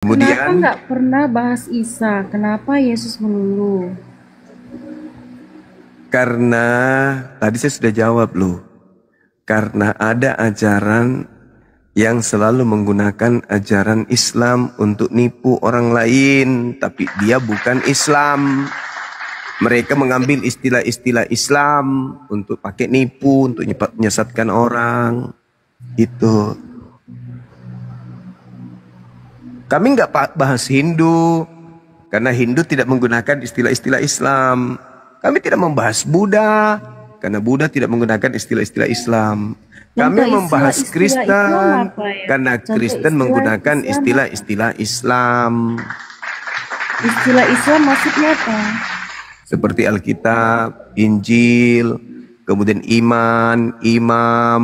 Kenapa Kemudian nggak pernah bahas Isa? Kenapa Yesus melulu? karena tadi saya sudah jawab loh. Karena ada ajaran yang selalu menggunakan ajaran Islam untuk nipu orang lain, tapi dia bukan Islam. Mereka mengambil istilah-istilah Islam untuk pakai nipu, untuk menyesatkan orang. Itu. Kami nggak bahas Hindu, karena Hindu tidak menggunakan istilah-istilah Islam. Kami tidak membahas Buddha, karena Buddha tidak menggunakan istilah-istilah Islam. Kami Contoh membahas istilah Islam Kristen, apa ya? karena Contoh Kristen istilah menggunakan Islam apa? istilah-istilah Islam. Istilah Islam maksudnya apa? Seperti Alkitab, Injil, kemudian iman, imam,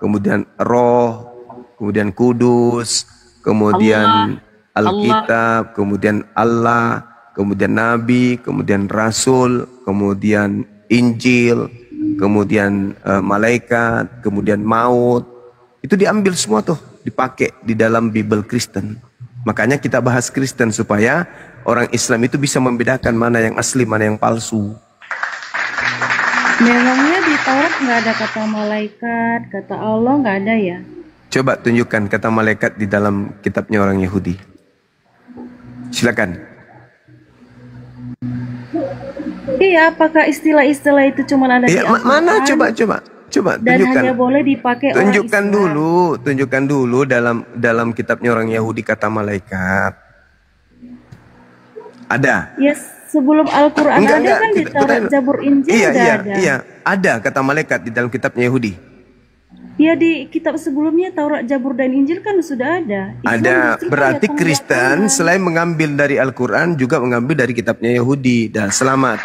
kemudian roh, kemudian kudus, kemudian Alkitab, kemudian Allah, kemudian Nabi, kemudian Rasul, kemudian Injil, kemudian malaikat, kemudian maut. Itu diambil semua tuh, dipakai di dalam Bible Kristen. Makanya kita bahas Kristen supaya orang Islam itu bisa membedakan mana yang asli, mana yang palsu. Memangnya di Taurat nggak ada kata malaikat, kata Allah nggak ada ya? Coba tunjukkan kata malaikat di dalam kitabnya orang Yahudi. Silakan. Iya, apakah istilah-istilah itu cuma ada di Al-Quran? Mana coba Dan tunjukkan. hanya boleh dipakai orang Islam. Tunjukkan dulu dalam kitabnya orang Yahudi kata malaikat. Ada. Ya, sebelum Al-Quran ada kan di Taurat, Zabur, Injil ada. Iya, ada kata malaikat di dalam kitabnya Yahudi. Ya, di kitab sebelumnya Taurat, Zabur, dan Injil kan sudah ada. Islam Ada, justru berarti kayak Kristen pembelajaran. selain mengambil dari Al-Quran juga mengambil dari kitabnya Yahudi. Dan selamat.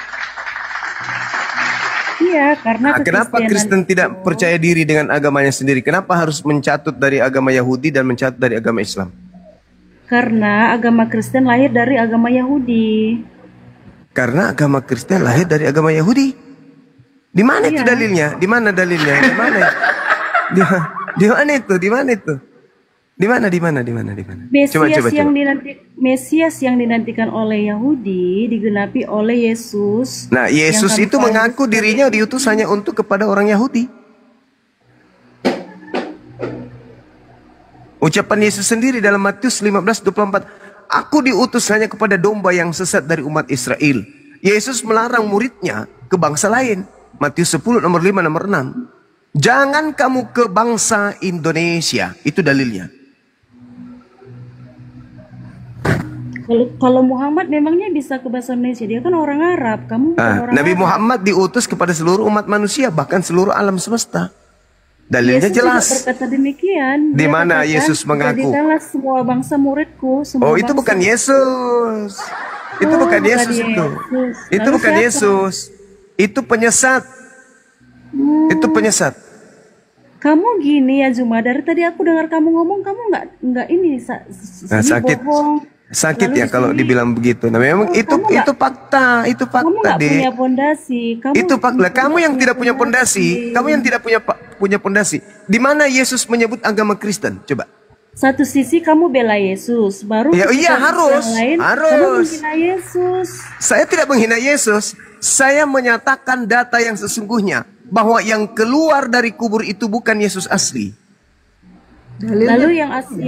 Iya, karena Nah, kenapa Kristen tidak percaya diri dengan agamanya sendiri? Kenapa harus mencatut dari agama Yahudi dan mencatut dari agama Islam? Karena agama Kristen lahir dari agama Yahudi. Karena agama Kristen lahir dari agama Yahudi. Di mana itu dalilnya? Di mana dalilnya? Di mana? Di mana itu? Di mana itu? Di mana? Mesias yang dinantikan oleh Yahudi digenapi oleh Yesus. Nah, Yesus itu mengaku dirinya diutus hanya untuk kepada orang Yahudi. Ucapan Yesus sendiri dalam Matius 15:24, aku diutus hanya kepada domba yang sesat dari umat Israel. Yesus melarang muridnya ke bangsa lain. Matius 10 nomor 5 nomor 6. Jangan kamu ke bangsa Indonesia. Itu dalilnya. Kalau Muhammad memangnya bisa ke bahasa Indonesia, dia kan orang Arab, kamu bukan orang Nabi Arab. Muhammad diutus kepada seluruh umat manusia, bahkan seluruh alam semesta. Dalilnya Yesus jelas. juga berkata demikian. Di Dia mana katakan, Yesus mengaku? jadikanlah semua bangsa muridku. Oh, itu bukan Yesus. Itu bukan Yesus itu. Itu Lalu bukan siapa? Yesus. Itu penyesat. Itu penyesat. Kamu gini ya Zuma, dari tadi aku dengar kamu ngomong, kamu nggak ini Sakit. bohong. Sakit Lalu ya di kalau sini- dibilang begitu. Nah, memang itu fakta, itu Kamu fakta, nggak Dek. punya pondasi. Itu fakta. Kamu yang tidak punya pondasi, kamu yang tidak punya pondasi. Di mana Yesus menyebut agama Kristen? Coba. Satu sisi kamu bela Yesus, baru Ya, di iya, sisi harus. yang lain Harus. kamu menghina Yesus. Saya tidak menghina Yesus. Saya menyatakan data yang sesungguhnya bahwa yang keluar dari kubur itu bukan Yesus asli. Lalu yang asli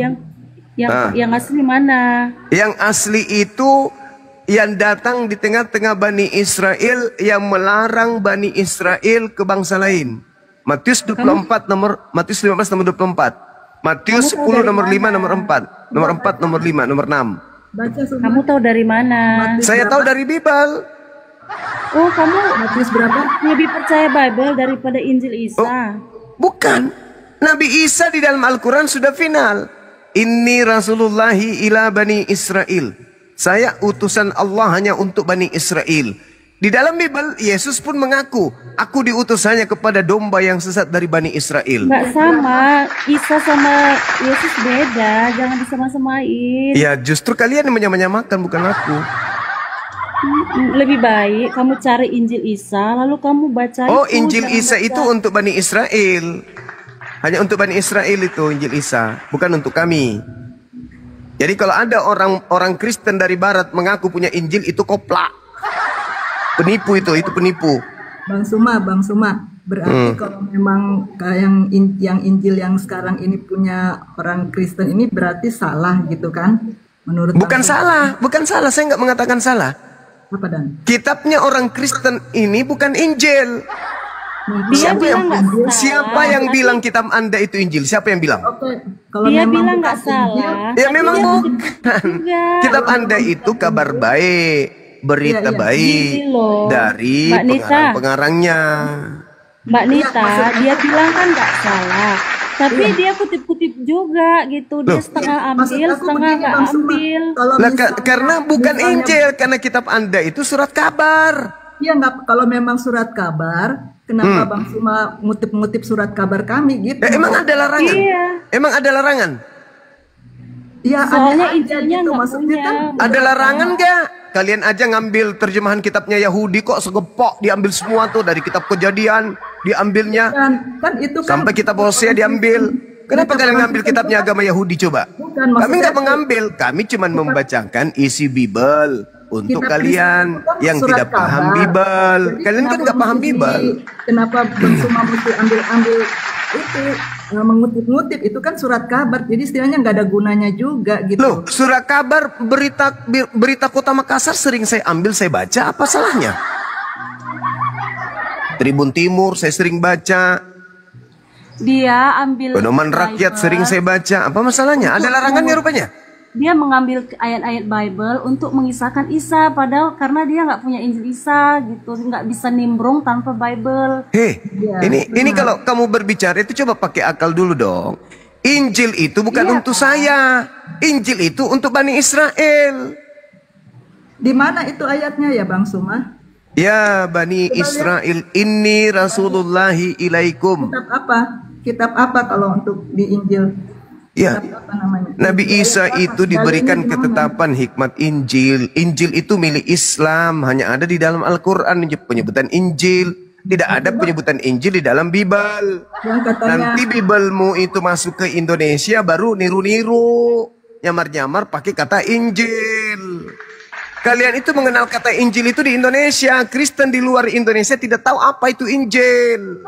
yang asli mana? Yang asli itu yang datang di tengah-tengah Bani Israel yang melarang Bani Israel ke bangsa lain. Matius 24 Matius 15 nomor 24. Matius 10 nomor 5 nomor 4. Nomor 4 nomor 5 nomor 6. Kamu tahu dari mana? Saya tahu dari Bible. Oh, kamu lebih percaya Bible daripada Injil Isa. Bukan. Nabi Isa di dalam Al-Quran sudah final. Inni Rasulullahi ila Bani Israel. Saya utusan Allah hanya untuk Bani Israel. Di dalam Bible, Yesus pun mengaku, aku diutus hanya kepada domba yang sesat dari Bani Israel. Nggak sama, Isa sama Yesus beda, jangan disama-samain. Ya, justru kalian yang menyamakan, bukan aku. Lebih baik kamu cari Injil Isa, lalu kamu baca Oh, itu, Injil jangan Isa baca. itu untuk Bani Israel. Hanya untuk Bani Israel itu Injil Isa, bukan untuk kami. Jadi kalau ada orang Kristen dari Barat mengaku punya Injil, itu koplak. Penipu itu penipu. Bang Suma, berarti kalau memang yang Injil yang sekarang ini punya orang Kristen ini berarti salah gitu kan? Menurut Bukan salah, saya nggak mengatakan salah. Apa Dan? Kitabnya orang Kristen ini bukan Injil. Dia bilang nggak salah. Siapa yang bilang kitab Anda itu Injil? Siapa yang bilang? Oke, kalau Dia memang bilang nggak bukan Injil, salah. Ya Tapi memang dia bukan. juga. Kitab Anda itu kabar baik, berita Iya, iya. baik Gini loh, dari Mbak Nita. pengarang-pengarangnya. Mbak Nita, maksudnya- dia bilang kan nggak salah. Tapi dia kutip-kutip juga gitu. Dia Loh. setengah maksud ambil, aku setengah begini, nggak Bang Suma. ambil. Kalau Lah, misalnya- karena bukan misalnya- Injil, karena kitab Anda itu surat kabar. Iya nggak, kalau memang surat kabar, kenapa Bang Suma ngutip-ngutip surat kabar kami gitu? Emang ada larangan? Iya. Emang ada larangan? Iya, Soalnya ada aja Injilnya gitu, nggak maksudnya punya. kan. Ada larangan gak? Kalian aja ngambil terjemahan kitabnya Yahudi kok segepok diambil semua tuh dari kitab Kejadian diambilnya Kan itu kan sampai kitab Hosea diambil. Kenapa kalian ngambil kitabnya agama Yahudi coba? Bukan, Kami maksudnya nggak mengambil, kami cuma membacakan isi Bible untuk Kitab kalian Kristen itu kan yang surat tidak paham kabar. Bible. Jadi Kalian kan kenapa nggak paham mesti Bible. Kenapa Bang Suma mesti ambil itu mengutip-ngutip itu kan surat kabar. Jadi istilahnya nggak ada gunanya juga gitu. Loh, surat kabar berita Kota Makassar sering saya ambil, saya baca, apa salahnya? Tribun Timur saya sering baca. Dia ambil Pedoman Rakyat Bible. sering saya baca. Apa masalahnya? Ada larangannya rupanya? Dia mengambil ayat-ayat Bible untuk mengisahkan Isa, padahal karena dia nggak punya Injil Isa gitu, nggak bisa nimbrung tanpa Bible. Hei, Iya, ini kalau kamu berbicara itu coba pakai akal dulu dong. Injil itu bukan Iya, untuk saya. Injil itu untuk Bani Israel. Di mana itu ayatnya ya Bang Suma? Ya Bani Israel, inni Rasulullahi ilaikum. Kitab apa? Kitab apa kalau untuk di Injil? Ya, Kitab apa namanya? Nabi Isa Ayat apa? itu diberikan Dalilnya di mana? ketetapan hikmat Injil. Injil itu milik Islam, hanya ada di dalam Al-Quran penyebutan Injil. Tidak ada penyebutan Injil di dalam Bible. Yang katanya Nanti Biblemu itu masuk ke Indonesia baru niru-niru, nyamar-nyamar pakai kata Injil. Kalian itu mengenal kata Injil itu di Indonesia. Kristen di luar Indonesia tidak tahu apa itu Injil.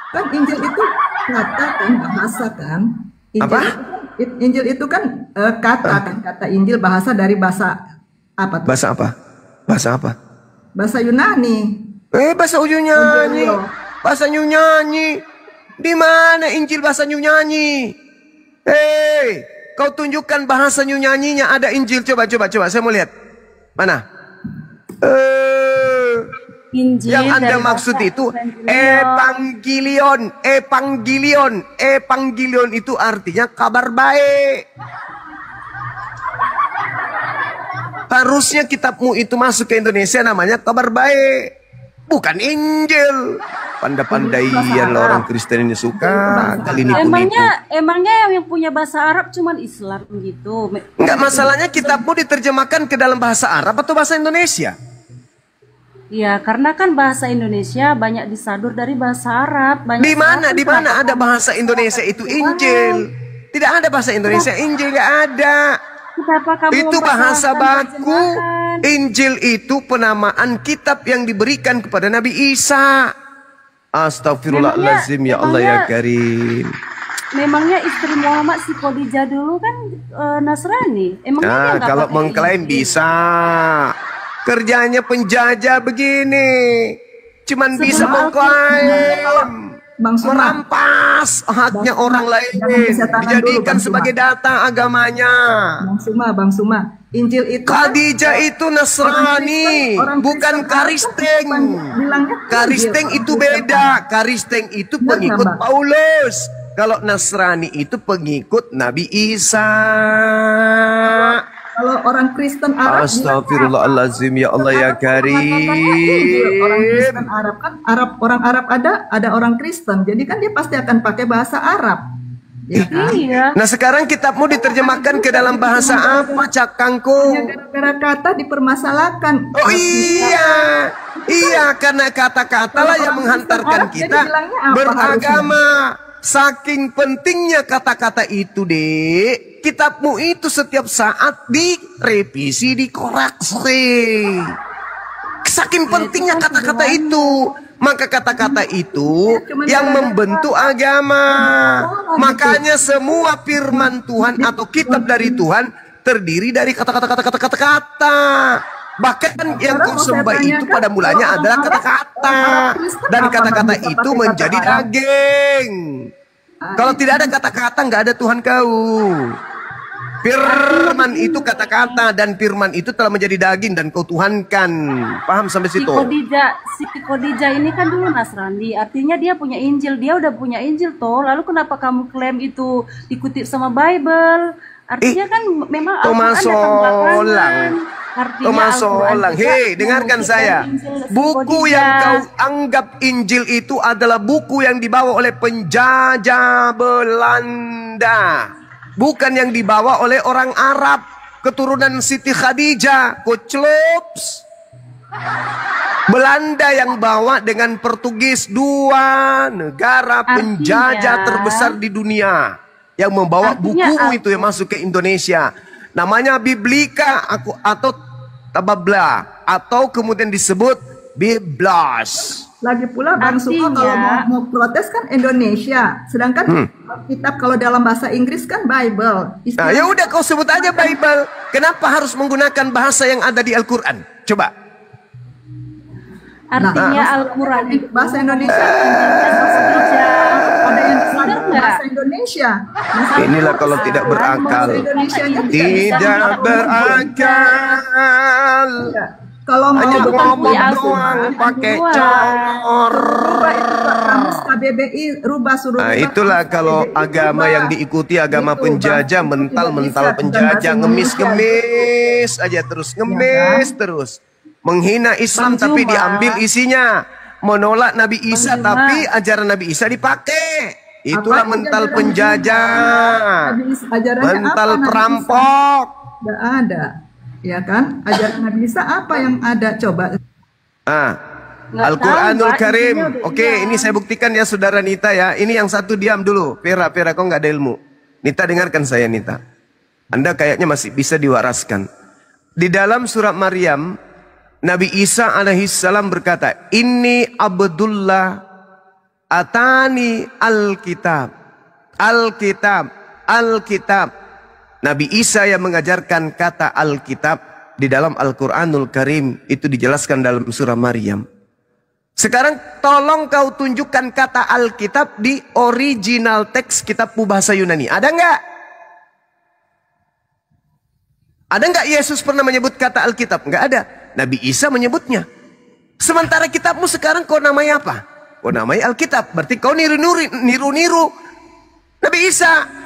kan Injil itu kata kan bahasa kan. Injil Apa? Injil itu kan kata kan, kata Injil bahasa dari bahasa apa tuh? Bahasa apa? Bahasa apa? Bahasa Yunani. Bahasa Yunani. Injil. Bahasa Yunani. Di mana Injil bahasa Yunani? Hei, kau tunjukkan bahasa Yunaninya ada Injil. Coba, saya mau lihat. Mana? Injil Yang Anda dari maksud bahasa itu Evangelion. Evangelion itu artinya kabar baik. Harusnya kitabmu itu masuk ke Indonesia namanya kabar baik, bukan Injil. Pandai-pandaian lah orang Kristen ini suka kali nipu-nipu. Emangnya yang punya bahasa Arab cuman Islam gitu. Enggak, masalahnya kitabmu diterjemahkan ke dalam bahasa Arab atau bahasa Indonesia? Ya, karena kan bahasa Indonesia banyak disadur dari bahasa Arab. Banyak Di mana kenapa ada kamu- bahasa Indonesia itu Injil? Tidak ada bahasa Indonesia Injil, nggak ada. Kenapa kamu Itu bahasa mempersalahkan baku. terjemahan? Injil itu penamaan kitab yang diberikan kepada Nabi Isa. Astagfirullahaladzim, ya Allah ya Karim. Memangnya istri Muhammad si Khadijah dulu kan Nasrani. Emangnya dia Nah, nggak kalau pakai mengklaim Injil? bisa. Kerjanya penjajah begini. Cuman bisa Sebelum mengklaim. Bang Suma, Merampas haknya orang lain. jangan bisa tangan dulu, Dijadikan Bang Suma. sebagai data agamanya. Bang Suma, Injil itu kan Khadijah itu Nasrani, orang bukan Kristen Karisteng. bilangnya Karisteng Injil, itu orang Kristen. beda. Karisteng itu Benar, pengikut Bang? Paulus. Kalau Nasrani itu pengikut Nabi Isa. Kalau orang Kristen Arab Astagfirullahaladzim, ya Allah ya Karim. Orang Kristen Arab kan orang Arab ada orang Kristen. Jadi kan dia pasti akan pakai bahasa Arab. Ya kan? Iya. Nah sekarang kitabmu diterjemahkan ke dalam bahasa apa, Cak Kangkung? Gara-gara kata dipermasalahkan. Oh iya, karena kata-kata lah yang menghantarkan Arab, jadi kita bilangnya apa beragama. Saking pentingnya kata-kata itu, Dek, kitabmu itu setiap saat direvisi, dikoreksi. Saking pentingnya kata-kata itu. Maka kata-kata itu yang membentuk agama. Makanya semua firman Tuhan atau kitab dari Tuhan terdiri dari kata-kata. Bahkan yang kau sembah itu pada mulanya adalah kata-kata. Dan kata-kata itu menjadi daging. Kalau tidak ada kata-kata, nggak ada Tuhan kau. Firman itu kata-kata, dan firman itu telah menjadi daging dan kau tuhankan. Paham sampai situ? Si Khadijah ini kan dulu Nasrani, artinya dia punya Injil, dia udah punya Injil toh. Lalu kenapa kamu klaim itu dikutip sama Bible? Artinya kan memang Thomas Solang. Thomas Solang, hei, dengarkan saya. Buku yang kau anggap Injil itu adalah buku yang dibawa oleh penjajah Belanda. Bukan yang dibawa oleh orang Arab, keturunan Siti Khadijah, Koclops. Belanda yang bawa dengan Portugis, dua negara penjajah terbesar di dunia yang membawa buku itu yang masuk ke Indonesia. Namanya Biblika atau Tababla, atau kemudian disebut Biblos. Lagi pula Bang Suko kalau mau protes kan Indonesia, sedangkan kitab kalau dalam bahasa Inggris kan Bible. Nah, ya udah kau sebut aja Bible. Kenapa harus menggunakan bahasa yang ada di Al-Quran? Coba. Artinya Al-Quran itu bahasa Indonesia. Ada yang bahasa Indonesia. Inilah kalau tidak berakal. Tidak berakal. Kalau mau ngomong doang pakai cor. KBBI rubah suruh. Nah, itulah kalau agama yang diikuti agama penjajah, mental penjajah, ngemis aja terus, terus. Menghina Islam tapi diambil isinya. Menolak Nabi Isa tapi ajaran Nabi Isa dipakai. Itulah mental penjajah. Mental perampok. Tidak ada. Ya kan? Ajaran Nabi Isa apa yang ada? Coba. Al-Quranul Karim. Oke, ini saya buktikan ya saudara Nita ya. Ini yang satu diam dulu. Vera, kau nggak ada ilmu. Nita dengarkan saya Nita. Anda kayaknya masih bisa diwaraskan. Di dalam surat Maryam, Nabi Isa alaihissalam berkata, Inni Abdullah atani Alkitab. Alkitab. Nabi Isa yang mengajarkan kata Alkitab di dalam Al-Quranul Karim. Itu dijelaskan dalam surah Maryam. Sekarang tolong kau tunjukkan kata Alkitab di original teks kitab bahasa Yunani. Ada nggak? Ada nggak Yesus pernah menyebut kata Alkitab? Nggak ada. Nabi Isa menyebutnya. Sementara kitabmu sekarang kau namanya apa? Kau namanya Alkitab. Berarti kau niru-niru Nabi Isa.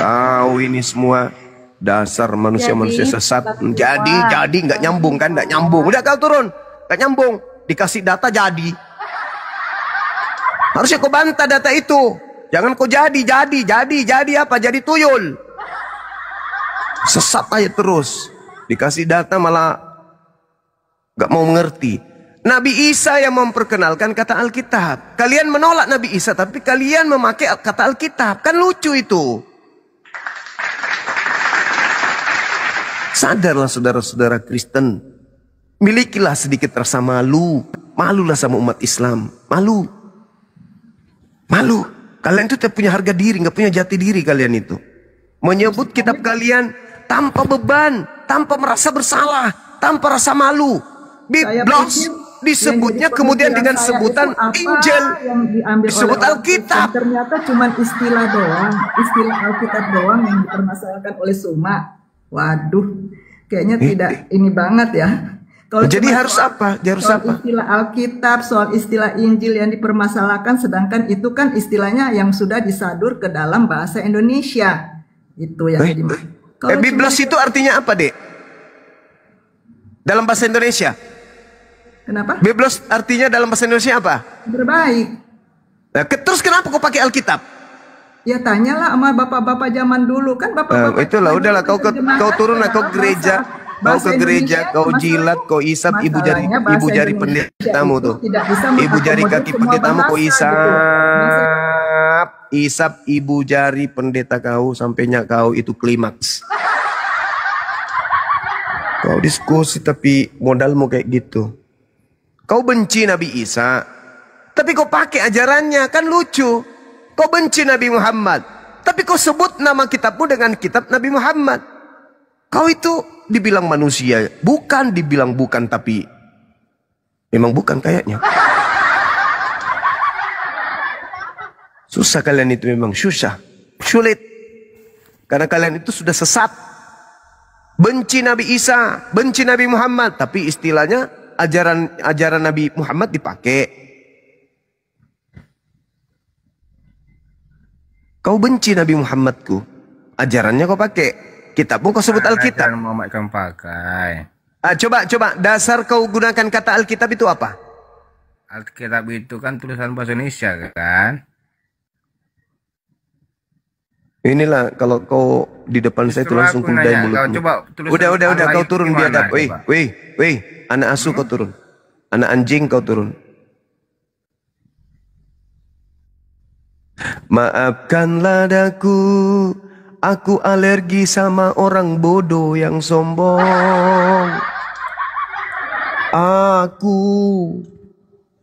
Kau ini semua dasar manusia-manusia sesat. Jadi nggak nyambung kan? Nggak nyambung. Udah kau turun, nggak nyambung. Dikasih data jadi. Harusnya kau bantah data itu. Jangan kau jadi apa? Jadi tuyul. Sesat aja terus. Dikasih data malah nggak mau mengerti. Nabi Isa yang memperkenalkan kata Alkitab. Kalian menolak Nabi Isa, tapi kalian memakai kata Alkitab. Kan lucu itu. Sadarlah saudara-saudara Kristen. Milikilah sedikit rasa malu. Malulah sama umat Islam. Malu. Kalian itu tidak punya harga diri, nggak punya jati diri kalian itu. Menyebut kitab kalian tanpa beban, tanpa merasa bersalah, tanpa rasa malu. Biblos disebutnya kemudian dengan sebutan Injil. Disebut Alkitab. Ternyata cuma istilah doang. Istilah Alkitab doang yang dipermasalahkan oleh Suma. Waduh, kayaknya tidak ini banget ya. Kalau jadi harus apa? Istilah Alkitab, soal istilah Injil yang dipermasalahkan, sedangkan itu kan istilahnya yang sudah disadur ke dalam bahasa Indonesia. Itu yang Biblos itu artinya apa, Dek? Dalam bahasa Indonesia? Kenapa? Biblos artinya dalam bahasa Indonesia apa? Terbaik. Nah, terus kenapa kau pakai Alkitab? Ya tanyalah sama bapak-bapak zaman dulu kan bapak-bapak. Itulah udahlah kau turun kau gereja, kau jilat, kau isap ibu jari pendetamu tuh. Ibu jari kaki pendetamu kau isap. isap ibu jari pendeta kau sampainya kau itu klimaks. Kau diskusi tapi modalmu kayak gitu. Kau benci Nabi Isa, tapi kau pakai ajarannya, kan lucu. Kau benci Nabi Muhammad, tapi kau sebut nama kitabmu dengan kitab Nabi Muhammad. Kau itu dibilang manusia, bukan dibilang bukan, tapi memang bukan kayaknya. Susah kalian itu, memang susah, sulit. Karena kalian itu sudah sesat. Benci Nabi Isa, benci Nabi Muhammad, tapi istilahnya ajaran Nabi Muhammad dipakai. Kau benci Nabi Muhammadku, ajarannya kau pakai. Kitabmu kau sebut Alkitab. Muhammad kan pakai. Coba dasar kau gunakan kata Alkitab itu apa? Alkitab itu kan tulisan bahasa Indonesia kan? Inilah kalau kau di depan saya itu langsung kudai mulutmu. Udah kau turun biadab. Weh, anak asuh kau turun. Anak anjing kau turun. Maafkanlah daku, aku alergi sama orang bodoh yang sombong.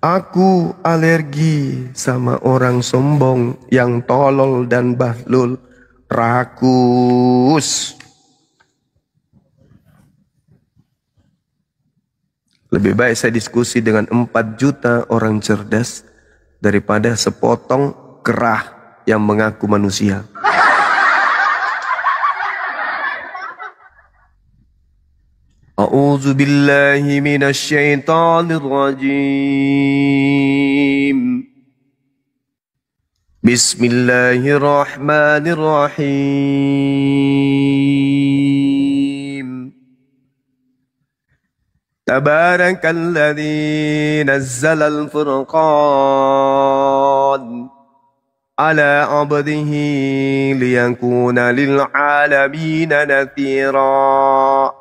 Aku alergi sama orang sombong yang tolol dan bahlul, rakus. Lebih baik saya diskusi dengan 4 juta orang cerdas daripada sepotong kerah yang mengaku manusia. A'udzu billahi minasy syaithanir rajim. Bismillahirrahmanirrahim. Tabarakalladzi nazzalal furqan ala 'abdihi liyakuna lil 'alamin nadhira.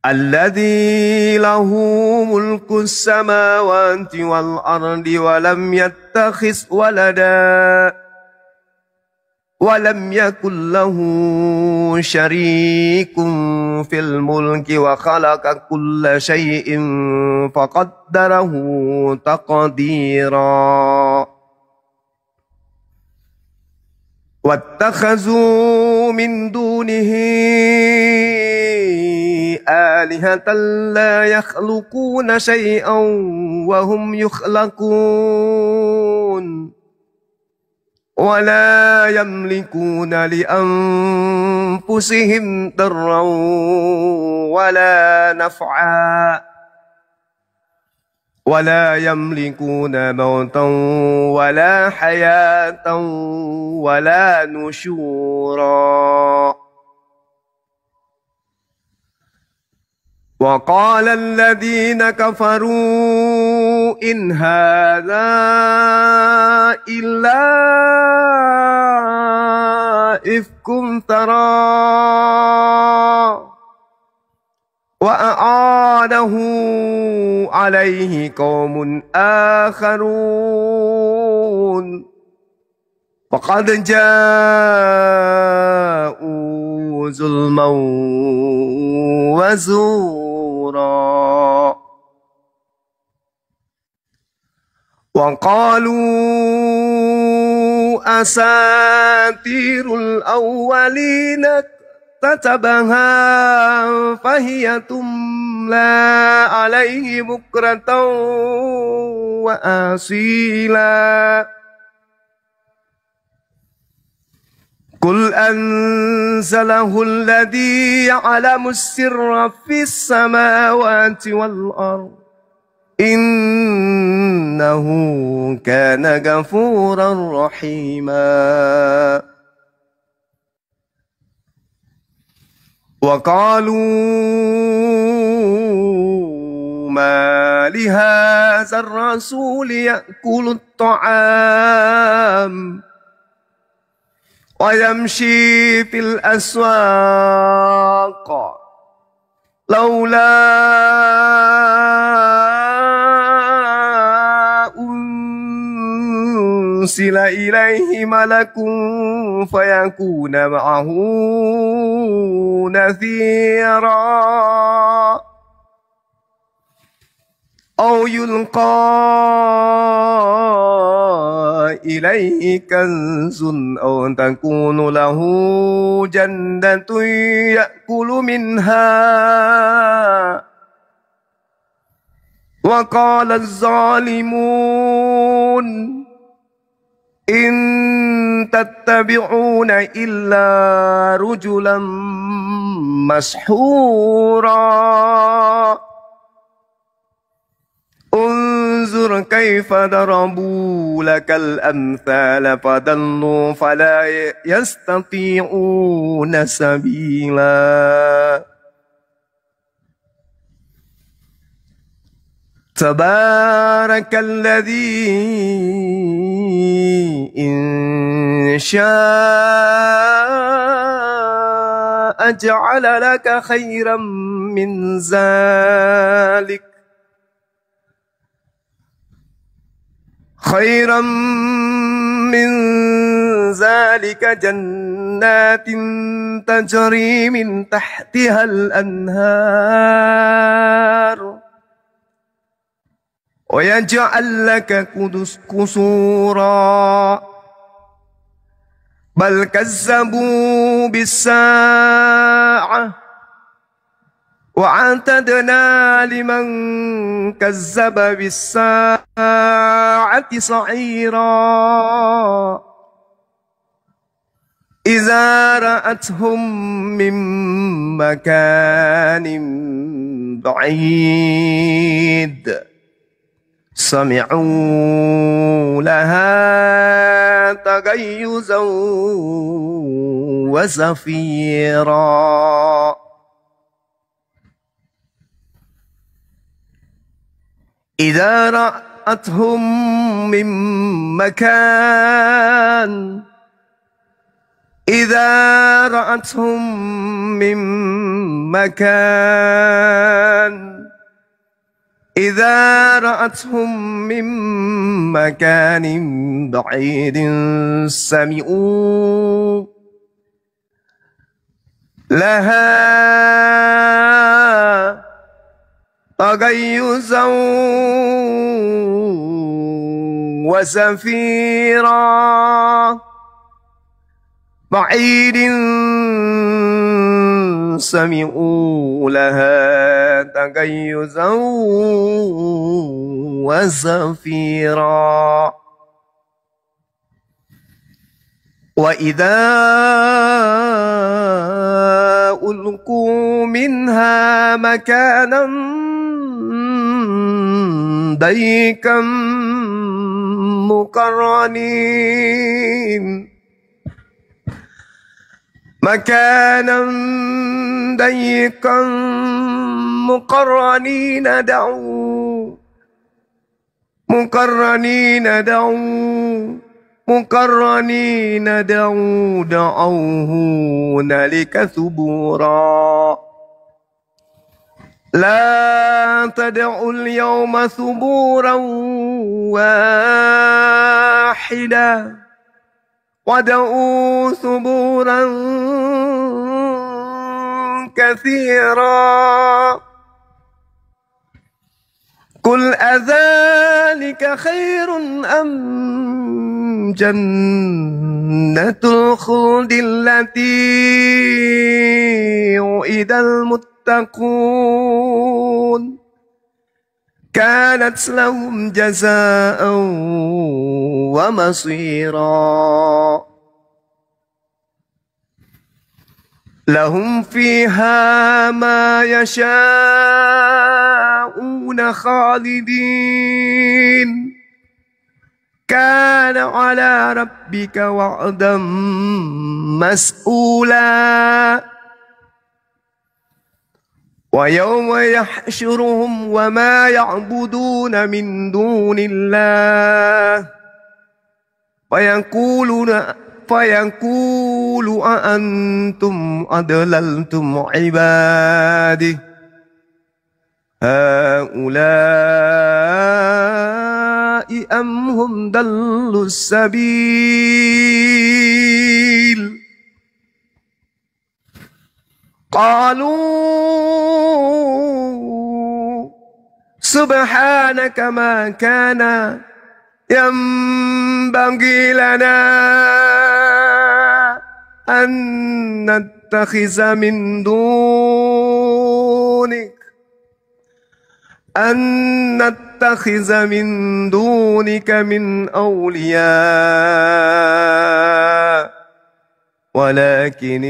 Alladzi lahu mulku samawati wal ardi wa lam yattakhidh walada wa lam yakul lahu syarikun fil mulki wa khalaqa kulla syai'in faqaddarahu taqdira. Wattakhazu min dunihi alihatan la yakhluquna syai'an wa hum yukhlaqun wa la yamlikuna li anfusihim darran wa la naf'a wa la yamlikuna mautan wa la hayatan wa la nusyura. وقال الذين كفروا إن هذا إلا إفك افتراه وأعانه عليه قوم آخرون فقد جاءوا ظلما وزورا وقالوا أساطير الأولين كتبها فهي تملى عليه بكرة وأصيلا قل أنزله الذي يعلم السر في السماوات والأرض إنه كان غفورا رحيما. وقالوا ما لهذا الرسول يأكل الطعام ويمشي في الأسواق لولا يرسل إليه ملك فيكون معه نذيرا أو يلقى إليه كنز أو تكون له جنة يأكل منها وقال الظالمون إن تتبعون إلا رجلا مسحورا انظر كيف ضربوا لك الأمثال فضلوا فلا يستطيعون سبيلا تبارك الذي إن شاء جعل لك خيرا من ذلك جنات تجري من تحتها الأنهار ويجعل لك قصورا بل كذبوا بالساعة وأعتدنا لمن كذب بالساعة سعيرا إذا رأتهم من مكان بعيد سمعوا لها تغيظا وزفيرا إذا رأتهم من مكان بعيد سمعوا لها تغيظا وزفيرا بعيد سمعوا لها تغيظا وزفيرا وإذا ألقوا منها مكانا ضيقا مقرنين دعوا هنالك ثبورا لا تدعوا اليوم ثبورا واحدا ودعوا ثبورا كثيرا قل أذلك خير أم جنة الخلد التي وعد المتقون كانت لهم جزاء ومصيرا لهم فيها ما يشاءون خالدين كان على ربك وعدا مسئولا ويوم يحشرهم وما يعبدون من دون الله فيقول أأنتم أضللتم عبادي هؤلاء أم هم ضلوا السبيل قالوا سبحانك ما كان ينبغي لنا أن نتخذ من دونك من أولياء ولكن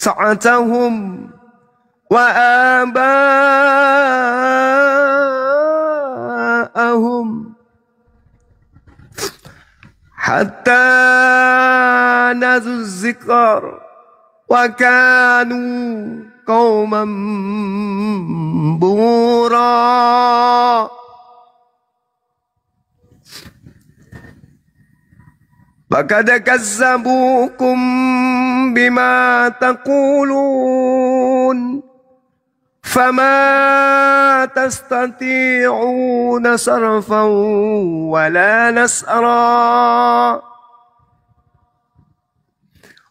متعتهم وآباءهم حتى نسوا الذكر وكانوا قوما بورا فقد كذبوكم بما تقولون فما تستطيعون صرفا ولا نصرا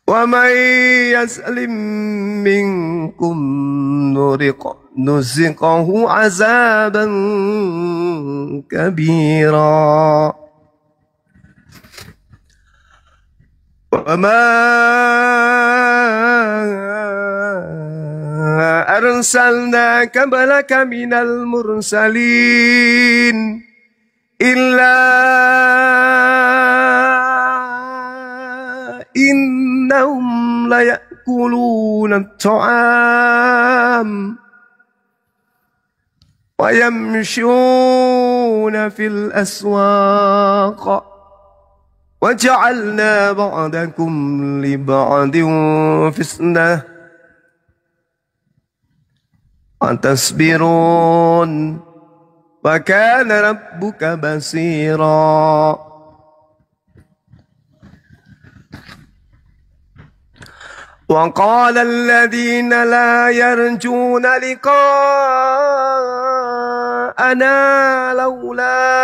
ومن يسلم منكم نزقه عذابا كبيرا وما أرسلنا قبلك من المرسلين إلا إنهم ليأكلون الطعام ويمشون في الأسواق وجعلنا بعضكم لبعض فتنة أتصبرون وكان ربك بصيرا وقال الذين لا يرجون لقاءنا لولا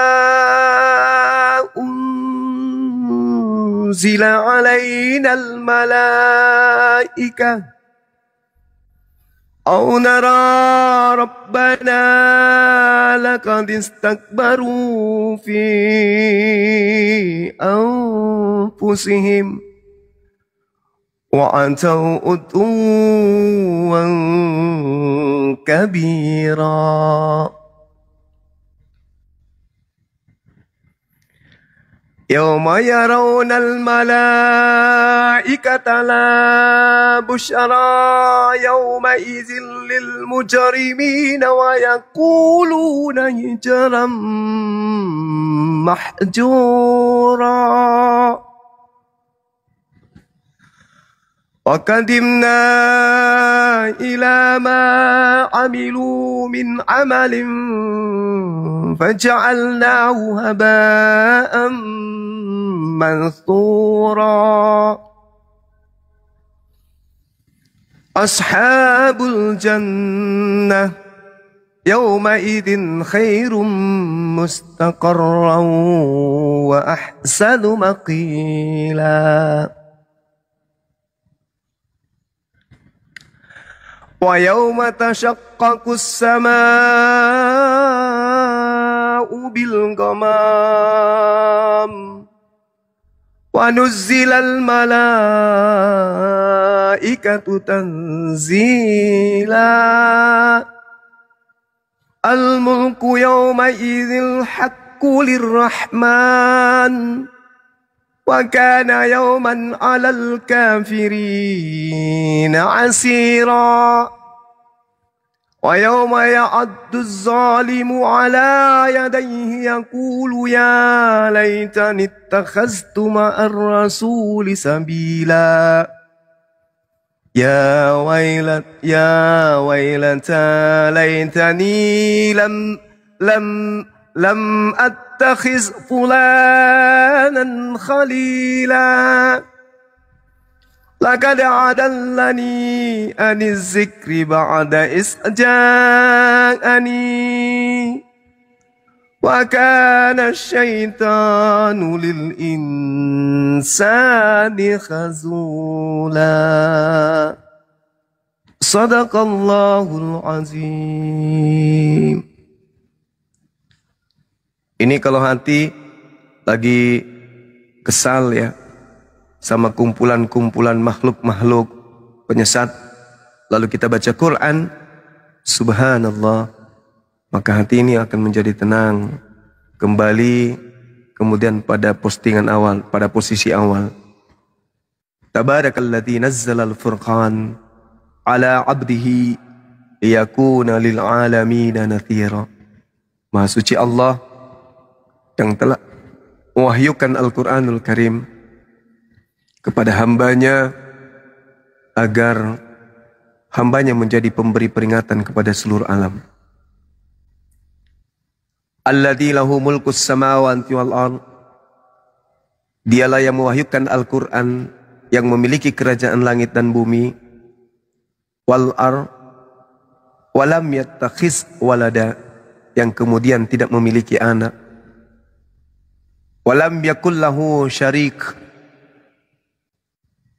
أنزل علينا الملائكة أو نرى ربنا لقد استكبروا في أنفسهم وعتوا عتوا كبيرا يوم يرون الملائكة لا بشرى يومئذ للمجرمين ويقولون هجرا محجورا وقدمنا إلى ما عملوا من عمل فجعلناه هباء منثورا أصحاب الجنة يومئذ خير مستقرا وأحسن مقيلا ويوم تشقق السماء بالغمام ونزل الملائكة تنزيلا الملك يومئذ الحق للرحمن وكان يوما على الكافرين عسيرا ويوم يعض الظالم على يديه يقول يا ليتني اتخذت مع الرسول سبيلا يا ويلتى ليتني لم أتخذ فلانا خليلا لقد عدلني عن الذكر بعد إذ جاءني Wa kana asyaitanu lil insani khazula. Sadaqallahul azim. Ini kalau hati lagi kesal ya sama kumpulan-kumpulan makhluk-makhluk penyesat, lalu kita baca Quran, subhanallah, maka hati ini akan menjadi tenang kembali kemudian pada postingan awal, pada posisi awal. Tabarakalladzi nazzala al-furqan ala 'abdihi liyakuna lil 'alamin nathira. Maha suci Allah yang telah mewahyukan Al-Quranul Karim kepada hambanya agar hambanya menjadi pemberi peringatan kepada seluruh alam. Alladzi lahu mulkus samawati wal ardh. Dialah yang mewahyukan Al-Quran yang memiliki kerajaan langit dan bumi. Wal ardh walam yattakhiz walada, yang kemudian tidak memiliki anak. Walam yakul lahu syarik,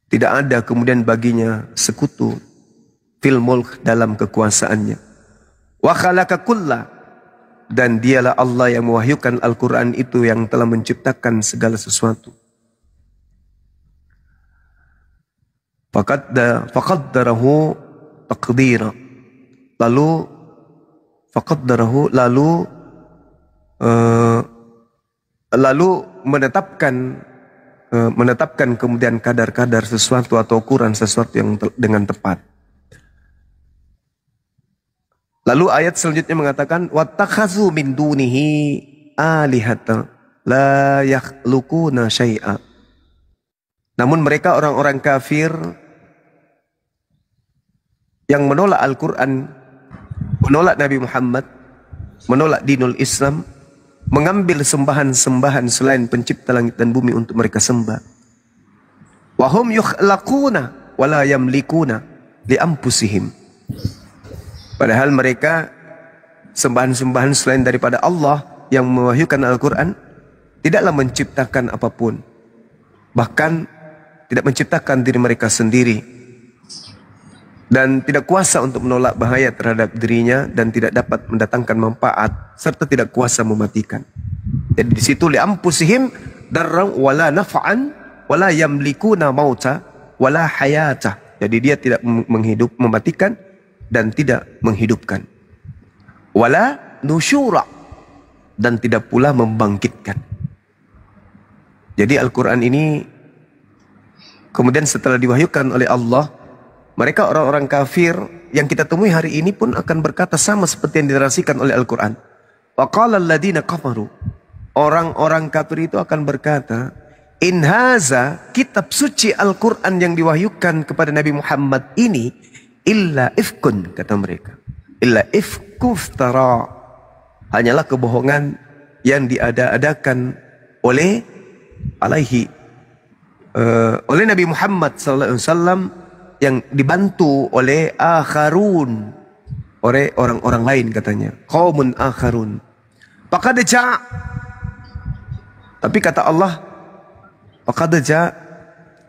tidak ada kemudian baginya sekutu fil mulk, dalam kekuasaannya. Wa khalaqa kulla, dan dialah Allah yang mewahyukan Al-Quran itu yang telah menciptakan segala sesuatu. Faqaddarahu taqdira, lalu menetapkan kemudian kadar-kadar sesuatu atau ukuran sesuatu yang dengan tepat. Lalu ayat selanjutnya mengatakan wattakhazu min dunihi alihata la yakhluquna syai'a. Namun mereka orang-orang kafir yang menolak Al-Quran, menolak Nabi Muhammad, menolak dinul Islam, mengambil sembahan-sembahan selain pencipta langit dan bumi untuk mereka sembah. Wahum yukhlaquna wala yamlikuna li anfusihim. Padahal mereka sembahan-sembahan selain daripada Allah yang mewahyukan Al-Quran tidaklah menciptakan apapun, bahkan tidak menciptakan diri mereka sendiri, dan tidak kuasa untuk menolak bahaya terhadap dirinya, dan tidak dapat mendatangkan manfaat serta tidak kuasa mematikan. Jadi di situ li anfusihim darran wala naf'an wala yamlikuna mauta wala hayata. Jadi dia tidak mematikan dan tidak menghidupkan. Wala nusyura, dan tidak pula membangkitkan. Jadi Al-Quran ini kemudian setelah diwahyukan oleh Allah, mereka orang-orang kafir yang kita temui hari ini pun akan berkata sama seperti yang dinarasikan oleh Al-Quran. Wa qala alladziina kafaru, orang-orang kafir itu akan berkata, in haza, kitab suci Al-Quran yang diwahyukan kepada Nabi Muhammad ini, illa ifkun, kata mereka. Illa ifkuftara, hanyalah kebohongan yang diada-adakan oleh Nabi Muhammad SAW, yang dibantu oleh akharun, oleh orang-orang lain katanya, qaumun akharun. Faqad jaa', tapi kata Allah faqad jaa',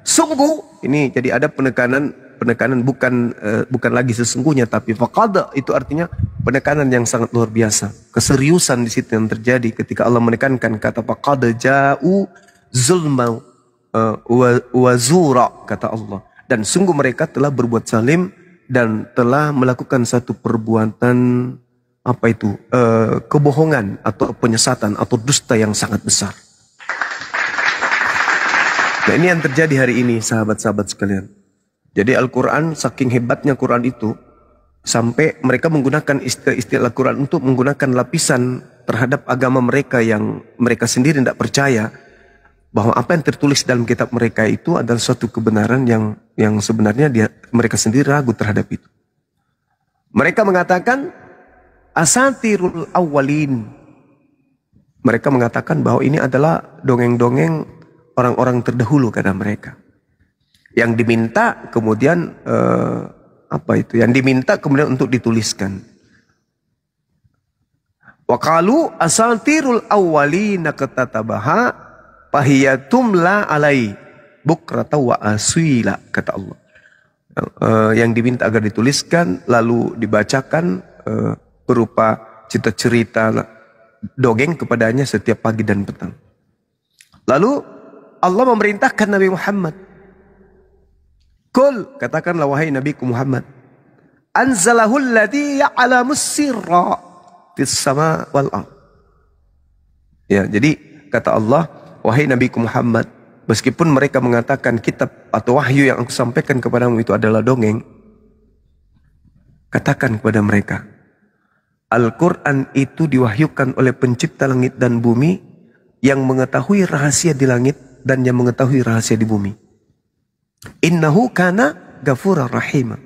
sungguh, ini jadi ada penekanan bukan lagi sesungguhnya, tapi faqad itu artinya penekanan yang sangat luar biasa, keseriusan di situ yang terjadi ketika Allah menekankan kata faqad jaa'u zulma wa zura, kata Allah. Dan sungguh mereka telah berbuat zalim dan telah melakukan satu perbuatan kebohongan atau penyesatan atau dusta yang sangat besar. Nah, ini yang terjadi hari ini, sahabat-sahabat sekalian. Jadi Al-Quran, saking hebatnya Quran itu, sampai mereka menggunakan istilah Al-Quran untuk menggunakan lapisan terhadap agama mereka yang mereka sendiri tidak percaya bahwa apa yang tertulis dalam kitab mereka itu adalah suatu kebenaran yang sebenarnya mereka sendiri ragu terhadap itu. Mereka mengatakan asatirul awwalin. Mereka mengatakan bahwa ini adalah dongeng-dongeng orang-orang terdahulu, kata mereka. Yang diminta kemudian Yang diminta kemudian untuk dituliskan. Wa qalu asatirul awwalina katatabaha fahiyatumla alai bukrata wa aswila, kata Allah. Yang diminta agar dituliskan lalu dibacakan berupa cerita-cerita dongeng kepadanya setiap pagi dan petang. Lalu Allah memerintahkan Nabi Muhammad, Qul, katakanlah wahai Nabiku Muhammad, anzalahul ladzi ya'lamus sirra fis sama wal ard. Ya, jadi kata Allah, wahai Nabiku Muhammad, meskipun mereka mengatakan kitab atau wahyu yang aku sampaikan kepadamu itu adalah dongeng, katakan kepada mereka, Al-Quran itu diwahyukan oleh pencipta langit dan bumi yang mengetahui rahasia di langit dan yang mengetahui rahasia di bumi. Innahu kana ghafurur rahim.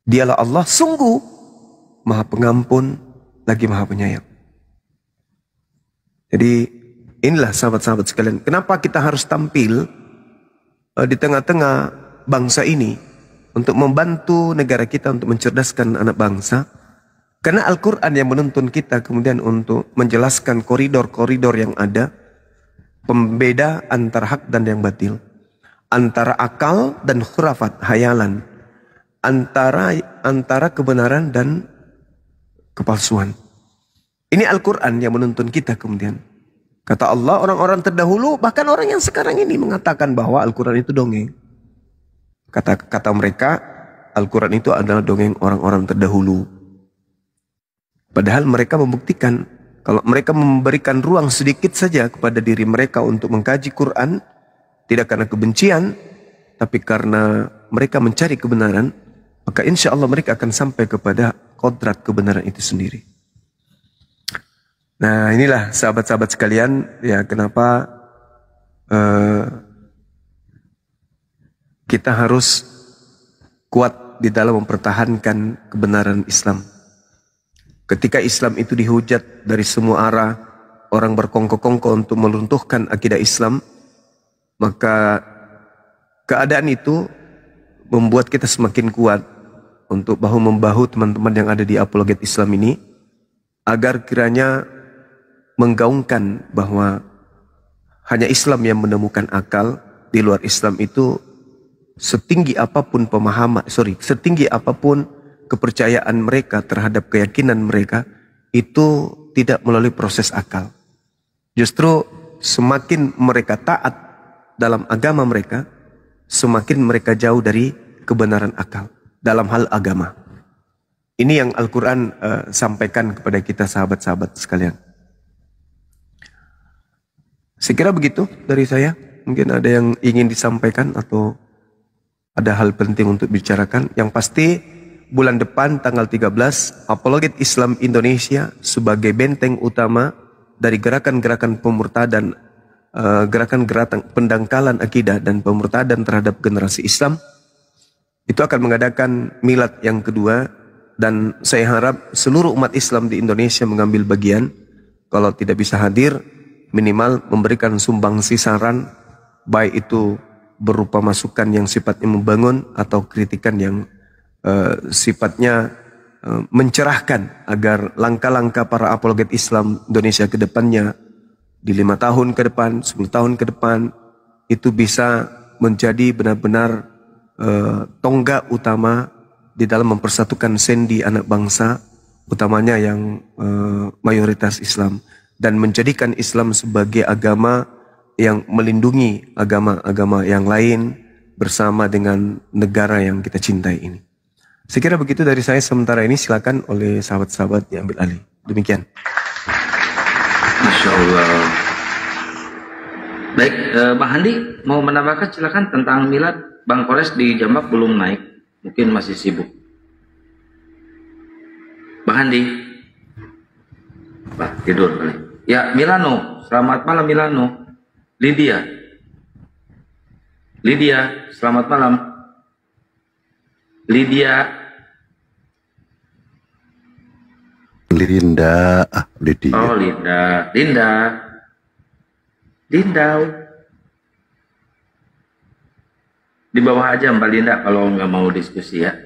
Dialah Allah sungguh Maha Pengampun lagi Maha Penyayang. Jadi inilah sahabat-sahabat sekalian, kenapa kita harus tampil di tengah-tengah bangsa ini untuk membantu negara kita untuk mencerdaskan anak bangsa. Karena Al-Quran yang menuntun kita kemudian untuk menjelaskan koridor-koridor yang ada, pembeda antara hak dan yang batil, antara akal dan khurafat, hayalan, antara kebenaran dan kepalsuan. Ini Al-Quran yang menuntun kita kemudian. Kata Allah, orang-orang terdahulu, bahkan orang yang sekarang ini mengatakan bahwa Al-Quran itu dongeng. Kata mereka, Al-Quran itu adalah dongeng orang-orang terdahulu. Padahal mereka membuktikan, kalau mereka memberikan ruang sedikit saja kepada diri mereka untuk mengkaji Quran, tidak karena kebencian, tapi karena mereka mencari kebenaran, maka insya Allah mereka akan sampai kepada kodrat kebenaran itu sendiri. Nah, inilah sahabat-sahabat sekalian, ya kenapa kita harus kuat di dalam mempertahankan kebenaran Islam. Ketika Islam itu dihujat dari semua arah, orang berkongkol-kongkol untuk meluntuhkan akidah Islam, maka keadaan itu membuat kita semakin kuat untuk bahu-membahu teman-teman yang ada di apologet Islam ini, agar kiranya menggaungkan bahwa hanya Islam yang menemukan akal. Di luar Islam itu setinggi apapun setinggi apapun kepercayaan mereka terhadap keyakinan mereka, itu tidak melalui proses akal. Justru semakin mereka taat dalam agama mereka, semakin mereka jauh dari kebenaran akal dalam hal agama. Ini yang Al-Quran sampaikan kepada kita sahabat-sahabat sekalian. Saya kira begitu dari saya. Mungkin ada yang ingin disampaikan atau ada hal penting untuk bicarakan. Yang pasti bulan depan tanggal 13, Apologet Islam Indonesia sebagai benteng utama dari gerakan-gerakan pemurtadan, gerakan-gerakan pendangkalan akidah dan pemurtadan terhadap generasi Islam, itu akan mengadakan milad yang kedua. Dan saya harap seluruh umat Islam di Indonesia mengambil bagian. Kalau tidak bisa hadir, minimal memberikan sumbangsi saran, baik itu berupa masukan yang sifatnya membangun atau kritikan yang sifatnya mencerahkan, agar langkah-langkah para apologet Islam Indonesia ke depannya, di 5 tahun ke depan, 10 tahun ke depan, itu bisa menjadi benar-benar tonggak utama di dalam mempersatukan sendi anak bangsa, utamanya yang mayoritas Islam, dan menjadikan Islam sebagai agama yang melindungi agama-agama yang lain bersama dengan negara yang kita cintai ini. Saya kira begitu dari saya sementara ini. Silakan oleh sahabat-sahabat diambil alih. Demikian. Masya Allah. Baik, Bang Handi mau menambahkan, silakan, tentang milad. Bang Kores di Jambak belum naik, mungkin masih sibuk. Bang Handi, Pak, tidur kali. Ya, Milano, selamat malam Milano. Lydia, selamat malam. Lydia. Lydia. Oh, Linda. Di bawah aja Mbak Linda kalau nggak mau diskusi ya.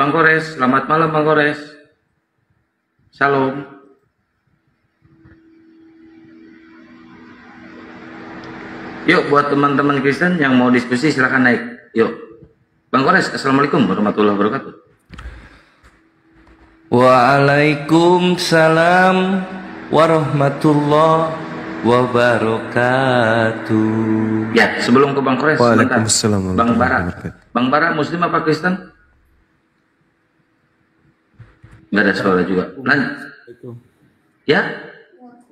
Bang Kores. Selamat malam Bang Kores. Shalom. Yuk buat teman-teman Kristen yang mau diskusi silakan naik. Yuk. Bang Kores, Assalamualaikum warahmatullahi wabarakatuh. Waalaikumsalam warahmatullahi wabarakatuh. Ya, sebelum ke Bang Kores, sebentar. Waalaikumsalam Bang warahmatullahi Bara. wabarakatuh. Bang Bara Muslim apa Kristen? Nggak ada suara juga. Ya.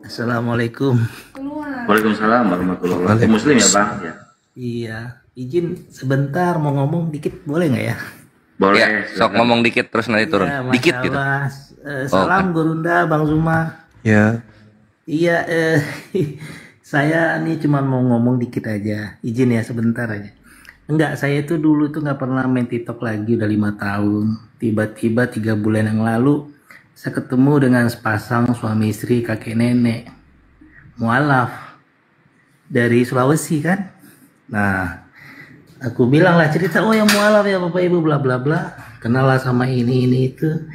Assalamualaikum. Waalaikumsalam warahmatullahi wabarakatuh. Muslim ya Bang? Ya. Iya, izin sebentar mau ngomong dikit boleh nggak ya? Boleh. Ya, sok silakan. ngomong dikit terus nanti turun. Ya, Dikit gitu. Salam Gurunda, Bang Zuma. Ya, Iya, saya nih cuma mau ngomong dikit aja. Izin ya sebentar aja. Enggak, saya itu dulu tuh nggak pernah main TikTok lagi udah 5 tahun. Tiba-tiba 3 bulan yang lalu saya ketemu dengan sepasang suami istri kakek nenek mualaf dari Sulawesi kan. Nah, aku bilang lah cerita, oh yang mualaf ya bapak ibu bla bla bla. Kenal lah sama ini itu.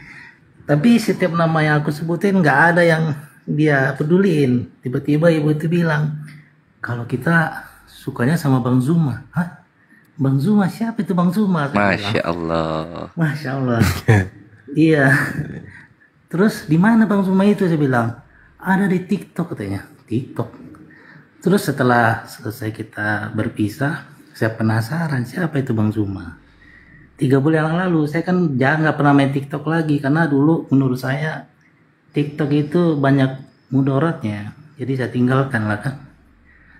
Tapi setiap nama yang aku sebutin nggak ada yang dia peduliin. Tiba-tiba ibu itu bilang, kalau kita sukanya sama Bang Zuma. Hah? Bang Zuma siapa itu Bang Zuma? Saya bilang. Masya Allah. Masya Allah. Iya. Terus di mana Bang Zuma itu? Saya bilang ada di TikTok katanya. TikTok. Terus setelah selesai kita berpisah, saya penasaran siapa itu Bang Zuma. 3 bulan yang lalu saya kan jangan nggak pernah main TikTok lagi karena dulu menurut saya TikTok itu banyak mudaratnya. Jadi saya tinggalkan lah kan.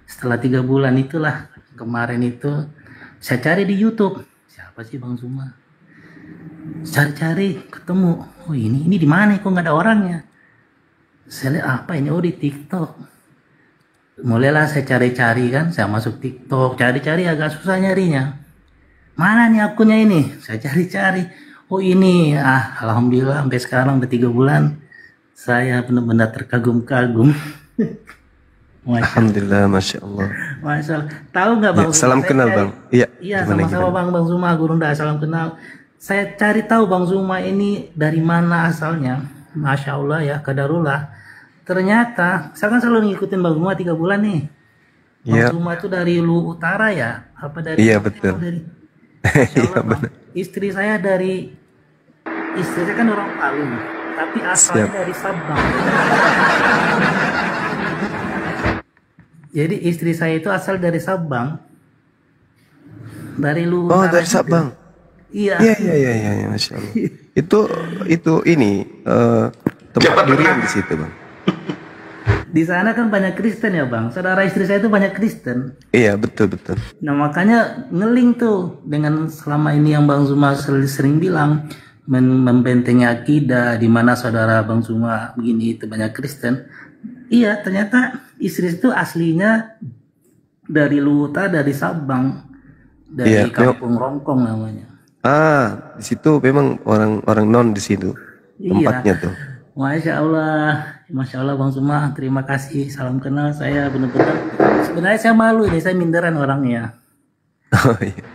Setelah 3 bulan itulah kemarin itu saya cari di YouTube siapa sih Bang Zuma. Cari-cari ketemu. Oh ini di mana kok nggak ada orangnya. Saya lihat apa ini, oh di TikTok. Mulailah saya cari-cari kan, saya masuk TikTok, cari-cari agak susah nyarinya. Mana nih akunnya ini? Saya cari-cari. Oh ini, alhamdulillah sampai sekarang udah 3 bulan. Saya benar-benar terkagum-kagum. alhamdulillah, masya Allah. Masya Allah. Tahu nggak Bang Ya, Zuma? salam Saya kenal cari- Bang. Iya. Iya, gimana, sama-sama gimana? Bang Zuma, Gurunda, salam kenal. Saya cari tahu Bang Zuma ini dari mana asalnya. Masya Allah ya, kadarullah. Ternyata, saya kan selalu ngikutin Bang Zuma 3 bulan nih. Bang Iya. Zuma itu dari Lu Utara ya? Apa dari? Iya, betul. Oh, dari, Masya Iya, Allah, Bang. Istri saya kan orang Palu, tapi asalnya Siap. dari Sabang. Jadi istri saya itu asal dari Sabang. Dari Lu Oh, Utara dari juga. Sabang. Iya. Iya, masya Allah. Itu ini tempat durian di situ Bang. Di sana kan banyak Kristen ya Bang. Saudara istri saya itu banyak Kristen. Iya, betul. Nah makanya ngeling tuh dengan selama ini yang Bang Zuma sering bilang membentengi akidah di mana saudara Bang Zuma begini itu banyak Kristen. Iya ternyata istri itu aslinya dari Luta, dari Sabang, dari Iya, Kampung Rongkong namanya. Di situ memang orang non di situ tempatnya tuh. Masya Allah Bang Zuma, terima kasih, salam kenal. Saya benar-benar sebenarnya saya malu ini, saya minderan orangnya. Oh, iya.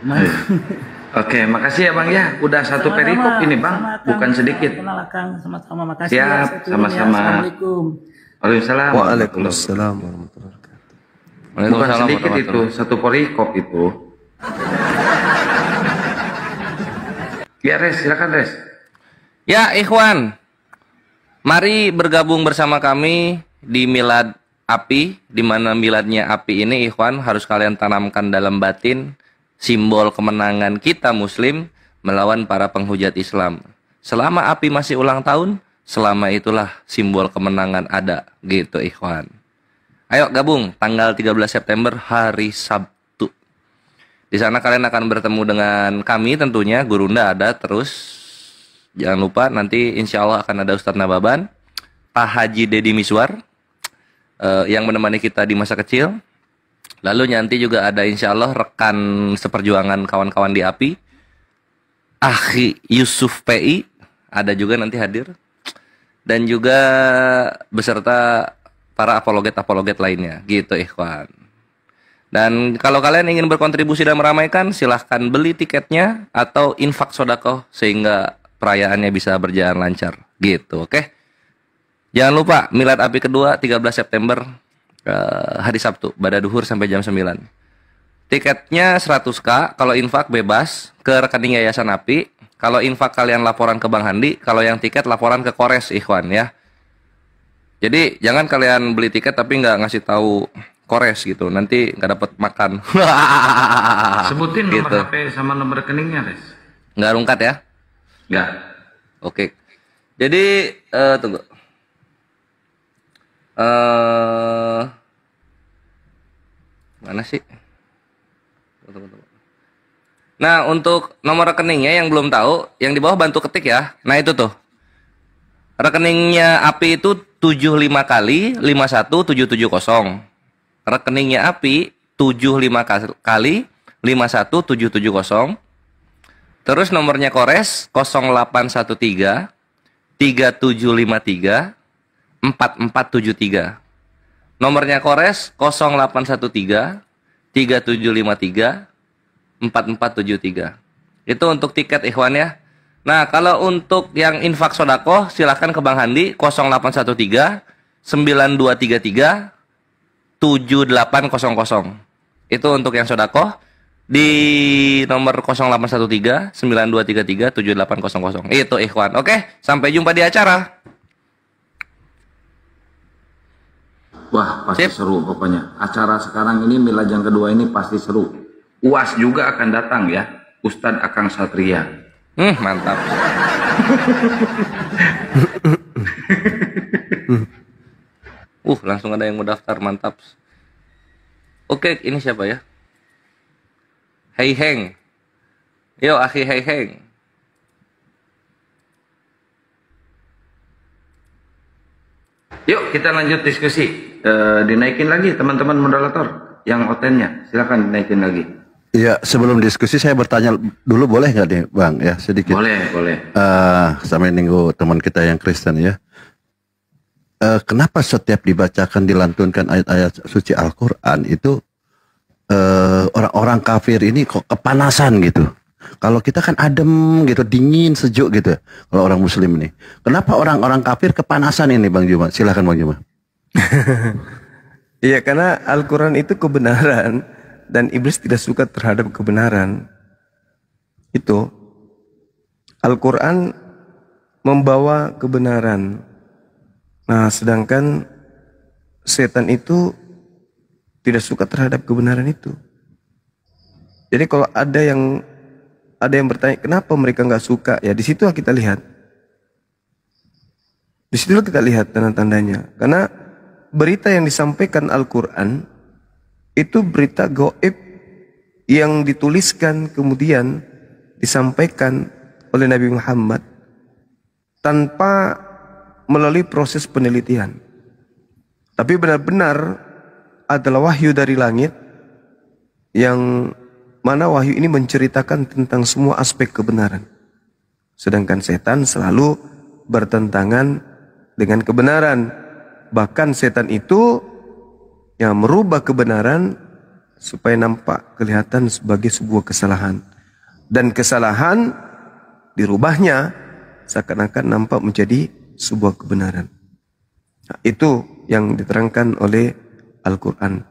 Oke, makasih ya Bang ya. Udah satu Sama-sama, perikop ini Bang, sama, Kang. bukan sedikit. Kenal Kang, sama-sama, makasih Siap, ya. Saya turun ya. sama-sama. Assalamualaikum. Waalaikumsalam. Waalaikumsalam warahmatullahi wabarakatuh. Bukan Waalaikumsalam sedikit itu, warahmatullahi. satu perikop itu. Ya Res, silakan Res. Ya, Ikhwan. Mari bergabung bersama kami di Milad Api, di mana miladnya api ini, Ikhwan, harus kalian tanamkan dalam batin simbol kemenangan kita Muslim melawan para penghujat Islam. Selama api masih ulang tahun, selama itulah simbol kemenangan ada, gitu Ikhwan. Ayo gabung tanggal 13 September hari Sabtu. Di sana kalian akan bertemu dengan kami tentunya, Gurunda ada terus. Jangan lupa nanti insya Allah akan ada Ustadz Nababan, Pak Haji Deddy Miswar yang menemani kita di masa kecil. Lalu nanti juga ada insya Allah rekan seperjuangan kawan-kawan di API, Akhi Yusuf PI, ada juga nanti hadir. Dan juga beserta para apologet-apologet lainnya, gitu Ikhwan. Dan kalau kalian ingin berkontribusi dan meramaikan, silahkan beli tiketnya atau infak sodakoh sehingga perayaannya bisa berjalan lancar gitu. Oke. Jangan lupa milad api kedua 13 September hari Sabtu pada duhur sampai jam 9. Tiketnya 100K, kalau infak bebas ke rekening Yayasan Api. Kalau infak kalian laporan ke Bang Handi, kalau yang tiket laporan ke Kores Ikhwan ya. Jadi jangan kalian beli tiket tapi nggak ngasih tahu Kores gitu, nanti nggak dapat makan. Sebutin nomor gitu. HP sama nomor rekeningnya, Res. Nggak rungkat ya? Nggak. Oke. Jadi tunggu. Mana sih? Tunggu. Nah, untuk nomor rekeningnya yang belum tahu, yang di bawah bantu ketik ya. Nah, itu tuh. Rekeningnya Api itu 75 kali 51770. Rekeningnya Api 75 kali 51770. Terus nomornya Kores 0813 3753 4473. Nomornya Kores 0813 3753 4473. Itu untuk tiket Ikhwan ya. Nah, kalau untuk yang infak sodako silahkan ke Bang Handi 0813 9233 7800. Itu untuk yang sodako di nomor 0813 9233 7800. Itu Ikhwan. Oke, sampai jumpa di acara. Wah, pasti Sip. seru pokoknya. Acara sekarang ini milad yang kedua ini pasti seru. UAS juga akan datang ya. Ustadz Akang Satria. Mantap. Langsung ada yang mau daftar, mantap. Oke, ini siapa ya? Hei Heng. Yo, akhi Hei Heng. Yuk kita lanjut diskusi. Dinaikin lagi teman-teman moderator yang otennya. Silakan dinaikin lagi. Iya, sebelum diskusi saya bertanya dulu boleh nggak nih Bang ya sedikit? Boleh. Sampai nunggu teman kita yang Kristen ya. Kenapa setiap dibacakan dilantunkan ayat-ayat suci Al-Quran itu orang-orang kafir ini kok kepanasan gitu? Kalau kita kan adem gitu, dingin, sejuk gitu. Kalau orang Muslim ini, kenapa orang-orang kafir kepanasan ini Bang Juma? Silakan Bang Juma. Iya, karena Al-Quran itu kebenaran. Dan iblis tidak suka terhadap kebenaran. Itu Al-Quran membawa kebenaran. Nah, sedangkan setan itu tidak suka terhadap kebenaran itu. Jadi kalau ada yang bertanya kenapa mereka nggak suka, ya di situ kita lihat. Di situ kita lihat tanda-tandanya. Karena berita yang disampaikan Al-Quran itu berita gaib yang dituliskan kemudian disampaikan oleh Nabi Muhammad tanpa melalui proses penelitian. Tapi benar-benar adalah wahyu dari langit yang mana wahyu ini menceritakan tentang semua aspek kebenaran. Sedangkan setan selalu bertentangan dengan kebenaran. Bahkan setan itu yang merubah kebenaran supaya nampak kelihatan sebagai sebuah kesalahan. Dan kesalahan dirubahnya seakan-akan nampak menjadi sebuah kebenaran. Nah, itu yang diterangkan oleh Al-Quran.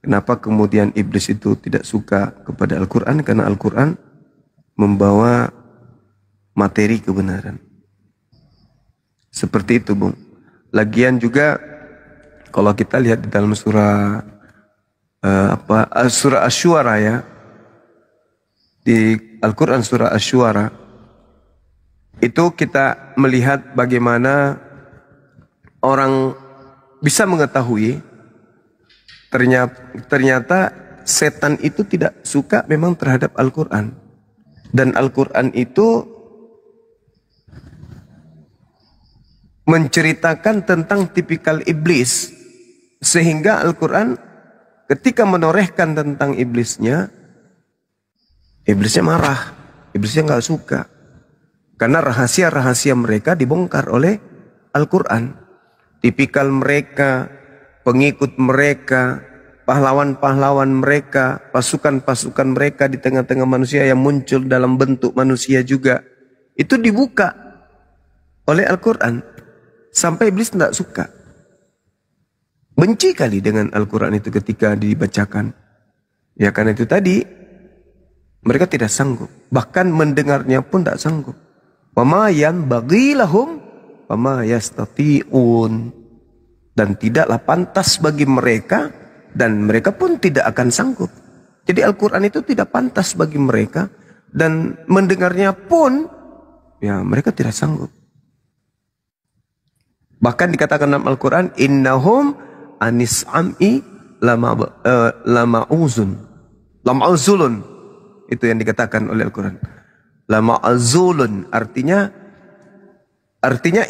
Kenapa kemudian iblis itu tidak suka kepada Al-Quran? Karena Al-Quran membawa materi kebenaran. Seperti itu, Bung. Lagian juga kalau kita lihat di dalam surah surah Asy-Syu'ara ya. Di Al-Quran surah Asy-Syu'ara itu kita melihat bagaimana orang bisa mengetahui ternyata setan itu tidak suka memang terhadap Al-Quran. Dan Al-Quran itu menceritakan tentang tipikal iblis. Sehingga Al-Quran ketika menorehkan tentang iblisnya marah. Iblisnya nggak suka. Karena rahasia-rahasia mereka dibongkar oleh Al-Quran. Tipikal mereka, pengikut mereka, pahlawan-pahlawan mereka, pasukan-pasukan mereka di tengah-tengah manusia yang muncul dalam bentuk manusia juga. itu dibuka oleh Al-Quran. Sampai iblis tidak suka. Benci kali dengan Al-Quran itu ketika dibacakan. Ya karena itu tadi, mereka tidak sanggup. Bahkan mendengarnya pun tak sanggup. Wama yanbaghi lahum wama yastati'un. Dan tidaklah pantas bagi mereka, dan mereka pun tidak akan sanggup. Jadi Al-Quran itu tidak pantas bagi mereka, dan mendengarnya pun ya mereka tidak sanggup. Bahkan dikatakan dalam Al-Quran, innahum anis am'i lama'uzulun. Itu yang dikatakan oleh Al-Quran. Lama'uzulun artinya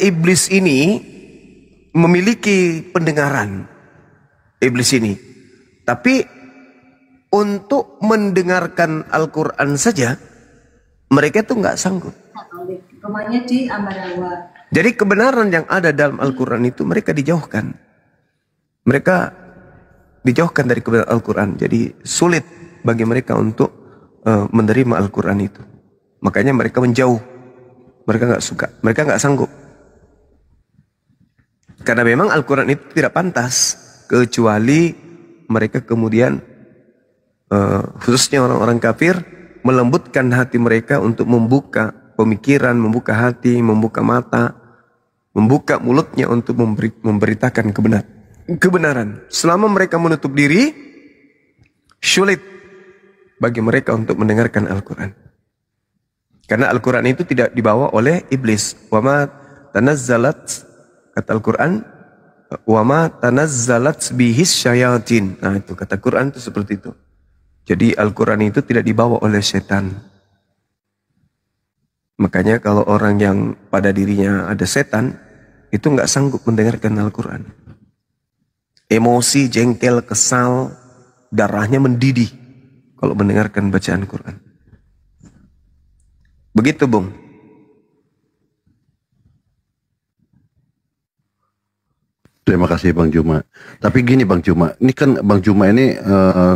iblis ini memiliki pendengaran. Iblis ini. Tapi untuk mendengarkan Al-Quran saja mereka itu nggak sanggup. Rumahnya di Ambarawa. Jadi kebenaran yang ada dalam Al-Quran itu mereka dijauhkan. Mereka dijauhkan dari kebenaran Al-Quran. Jadi sulit bagi mereka untuk menerima Al-Quran itu. Makanya mereka menjauh. Mereka nggak suka. Mereka nggak sanggup. Karena memang Al-Quran itu tidak pantas. Kecuali mereka kemudian, khususnya orang-orang kafir, melembutkan hati mereka untuk membuka pemikiran, membuka hati, membuka mata, membuka mulutnya untuk memberitakan kebenaran. Selama mereka menutup diri, sulit bagi mereka untuk mendengarkan Al-Quran. Karena Al-Quran itu tidak dibawa oleh iblis. Wama tanazzalat, kata Al-Quran, wama tanazzalat bihis syayatin. Nah itu kata Quran itu seperti itu. Jadi Al-Quran itu tidak dibawa oleh setan. Makanya kalau orang yang pada dirinya ada setan, itu nggak sanggup mendengarkan Al-Quran. Emosi, jengkel, kesal, darahnya mendidih kalau mendengarkan bacaan Quran. Begitu, Bung. Terima kasih Bang Juma. Tapi gini Bang Juma, ini kan Bang Juma ini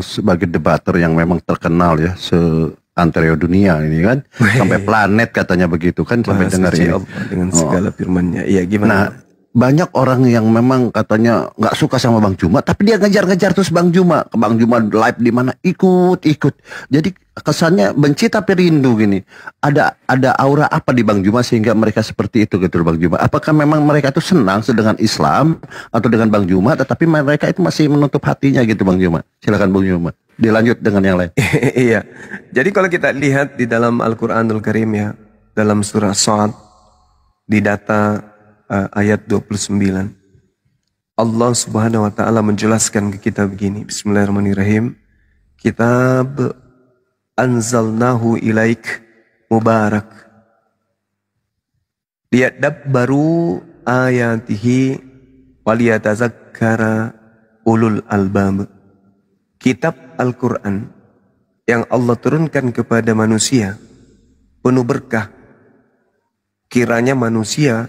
sebagai debater yang memang terkenal ya antero dunia ini kan, sampai planet katanya begitu kan, sampai dengar ini. Dengan segala firman-Nya. Iya gimana? Nah, banyak orang yang memang katanya nggak suka sama Bang Juma, tapi dia ngejar-ngejar terus Bang Juma. Ke Bang Juma live di mana ikut. Jadi kesannya benci tapi rindu gini. Ada aura apa di Bang Juma sehingga mereka seperti itu gitu Bang Juma? Apakah memang mereka itu senang dengan Islam atau dengan Bang Juma, tetapi mereka itu masih menutup hatinya gitu Bang Juma? Silakan Bang Juma. Dilanjut dengan yang lain. Iya. Jadi kalau kita lihat di dalam Al-Quranul Karim ya, dalam surah Shad, di data ayat 29, Allah Subhanahu wa taala menjelaskan ke kita begini. Bismillahirrahmanirrahim. Kitab anzalnahu ilaik mubarak liyadabbaru ayatihi waliyatazakkara ulul albab. Kitab Al-Quran yang Allah turunkan kepada manusia penuh berkah. Kiranya manusia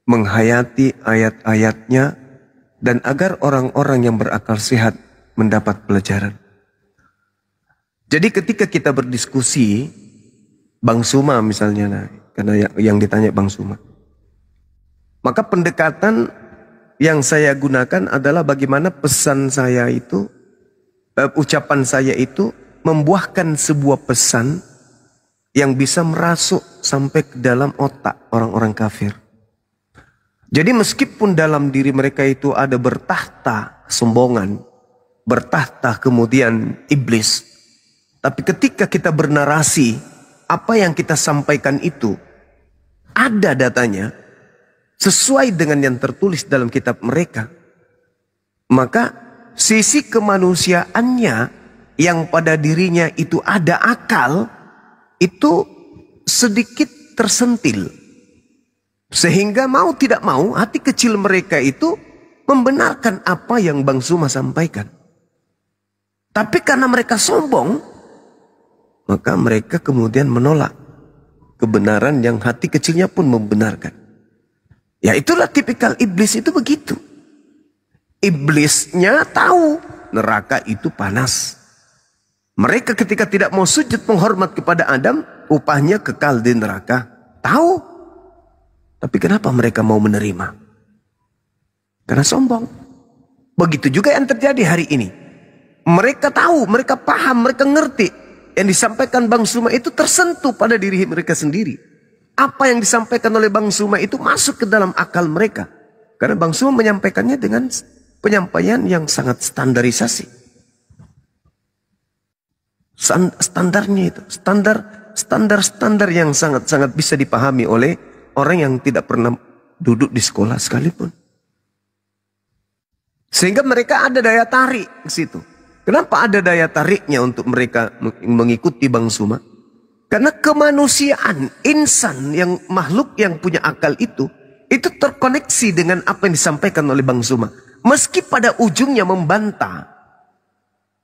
menghayati ayat-ayatnya dan agar orang-orang yang berakal sehat mendapat pelajaran. Jadi ketika kita berdiskusi, Bang Suma misalnya, nah, karena yang ditanya Bang Suma, maka pendekatan yang saya gunakan adalah bagaimana pesan saya itu, ucapan saya itu membuahkan sebuah pesan yang bisa merasuk sampai ke dalam otak orang-orang kafir. Jadi meskipun dalam diri mereka itu ada bertahta kesombongan, bertahta kemudian iblis, tapi ketika kita bernarasi, apa yang kita sampaikan itu ada datanya sesuai dengan yang tertulis dalam kitab mereka, maka sisi kemanusiaannya yang pada dirinya itu ada akal, itu sedikit tersentil. Sehingga mau tidak mau hati kecil mereka itu membenarkan apa yang Bang Suma sampaikan. Tapi karena mereka sombong, maka mereka kemudian menolak kebenaran yang hati kecilnya pun membenarkan. Ya itulah tipikal iblis itu begitu. Iblisnya tahu neraka itu panas. Mereka ketika tidak mau sujud menghormat kepada Adam, upahnya kekal di neraka? Tahu. Tapi kenapa mereka mau menerima? Karena sombong. Begitu juga yang terjadi hari ini. Mereka tahu, mereka paham, mereka ngerti. Yang disampaikan Bang Suma itu tersentuh pada diri mereka sendiri. Apa yang disampaikan oleh Bang Suma itu masuk ke dalam akal mereka. Karena Bang Suma menyampaikannya dengan penyampaian yang sangat standarisasi. Standarnya itu, standar yang sangat-sangat bisa dipahami oleh orang yang tidak pernah duduk di sekolah sekalipun. Sehingga mereka ada daya tarik di situ. Kenapa ada daya tariknya untuk mereka mengikuti Bang Suma? Karena kemanusiaan, insan yang makhluk yang punya akal itu terkoneksi dengan apa yang disampaikan oleh Bang Suma. Meski pada ujungnya membantah.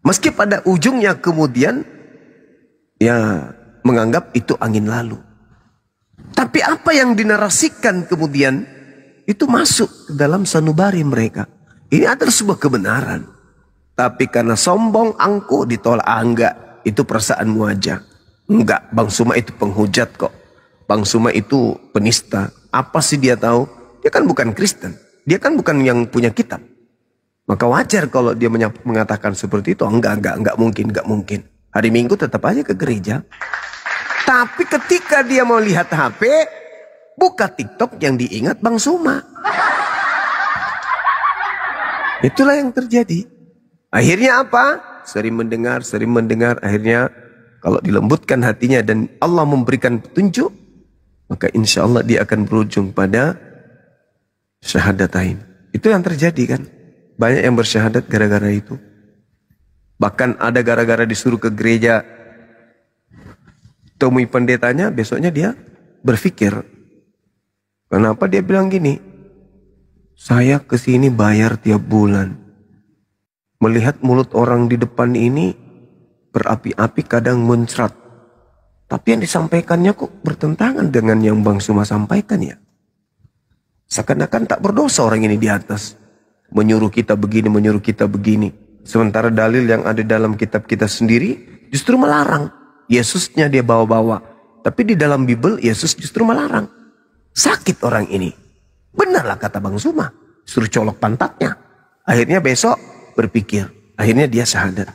Meski pada ujungnya kemudian ya menganggap itu angin lalu. Tapi apa yang dinarasikan kemudian itu masuk ke dalam sanubari mereka. Ini adalah sebuah kebenaran. Tapi karena sombong, angkuh, ditolak. Enggak, itu perasaanmu aja. Enggak, Bang Suma itu penghujat kok. Bang Suma itu penista. Apa sih dia tahu? Dia kan bukan Kristen. Dia kan bukan yang punya kitab. Maka wajar kalau dia mengatakan seperti itu. Enggak mungkin. Hari Minggu tetap aja ke gereja. Tapi ketika dia mau lihat HP, buka TikTok yang diingat Bang Suma. Itulah yang terjadi. Akhirnya apa? Sering mendengar. Akhirnya kalau dilembutkan hatinya dan Allah memberikan petunjuk, maka insya Allah dia akan berujung pada syahadatain. Itu yang terjadi kan. Banyak yang bersyahadat gara-gara itu. Bahkan ada gara-gara disuruh ke gereja, temui pendetanya, besoknya dia berpikir. Kenapa dia bilang gini? Saya kesini bayar tiap bulan. Melihat mulut orang di depan ini berapi-api kadang muncrat. Tapi yang disampaikannya kok bertentangan dengan yang Bang Suma sampaikan ya. Seakan-akan tak berdosa orang ini di atas. Menyuruh kita begini. Sementara dalil yang ada dalam kitab kita sendiri justru melarang. Yesusnya dia bawa-bawa. Tapi di dalam Bible Yesus justru melarang. Sakit orang ini. Benarlah kata Bang Suma. Suruh colok pantatnya. Akhirnya besok berpikir. Akhirnya dia syahadat.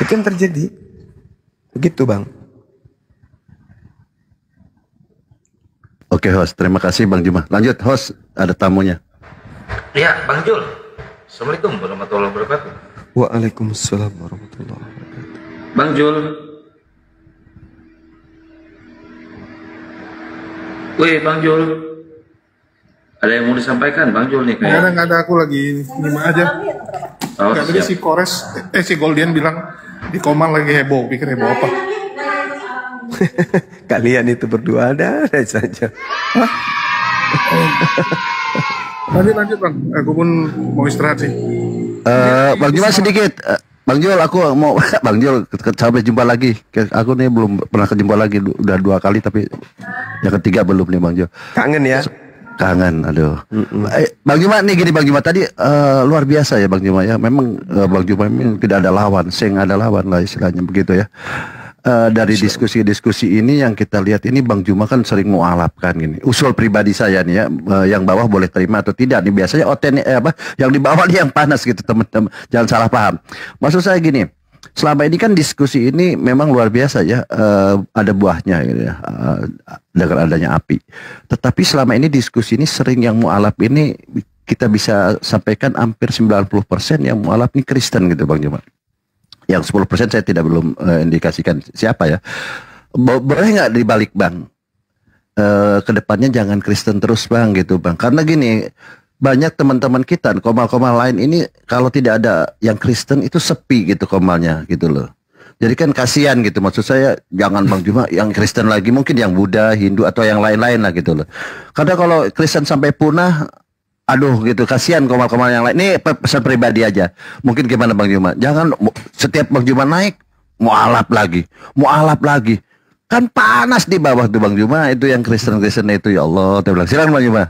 Itu yang terjadi. Begitu Bang. Oke host, terima kasih Bang Juma. Lanjut host, ada tamunya. Ya, Bang Jul. Assalamualaikum warahmatullahi wabarakatuh. Waalaikumsalam warahmatullahi wabarakatuh. Bang Jul. Wih, Bang Jul. Ada yang mau disampaikan, Bang Jul nih kayak. Nggak ada, aku lagi nyimak aja. Oh, Tadi si Kores, si Goldian bilang di Komal lagi heboh, pikir heboh apa? Kalian itu berdua ada saja. Lanjut Bang, aku pun mau istirahat sih. Bang Juma sedikit. Bang Jul, aku mau Bang Jul sampai jumpa lagi. Aku nih belum pernah kejumpa lagi, udah 2 kali tapi yang ketiga belum nih Bang Jul. Kangen ya? Kangen, aduh. Bang Juma nih gini Bang Juma tadi luar biasa ya Bang Juma ya. Memang Bang Juma memang tidak ada lawan, sing ada lawan lah istilahnya begitu ya. Dari diskusi-diskusi ini yang kita lihat ini Bang Juma kan sering mualafkan gini. Usul pribadi saya nih ya, yang bawah boleh terima atau tidak nih, biasanya yang di bawah nih yang panas gitu teman-teman. Jangan salah paham. Maksud saya gini, selama ini kan diskusi ini memang luar biasa ya, ada buahnya gitu ya, dengan adanya api. Tetapi selama ini diskusi ini sering yang mualaf ini kita bisa sampaikan hampir 90% yang mualaf ini Kristen gitu Bang Juma. Yang 10% saya belum indikasikan siapa ya. Boleh nggak dibalik Bang? Kedepannya jangan Kristen terus Bang gitu Bang. Karena gini, banyak teman-teman kita komal-komal lain ini kalau tidak ada yang Kristen itu sepi gitu komalnya gitu loh. Jadi kan kasihan gitu, maksud saya jangan Bang Juma yang Kristen lagi, mungkin yang Buddha, Hindu atau yang lain-lain lah gitu loh. Karena kalau Kristen sampai punah, aduh gitu, kasihan komal-komal yang lain. Ini pesan pribadi aja. Mungkin gimana Bang Juma? Jangan setiap Bang Juma naik mualaf lagi. Kan panas di bawah tuh Bang Juma, itu yang Kristen-Kristen itu ya Allah. Saya bilang silakan Bang Juma.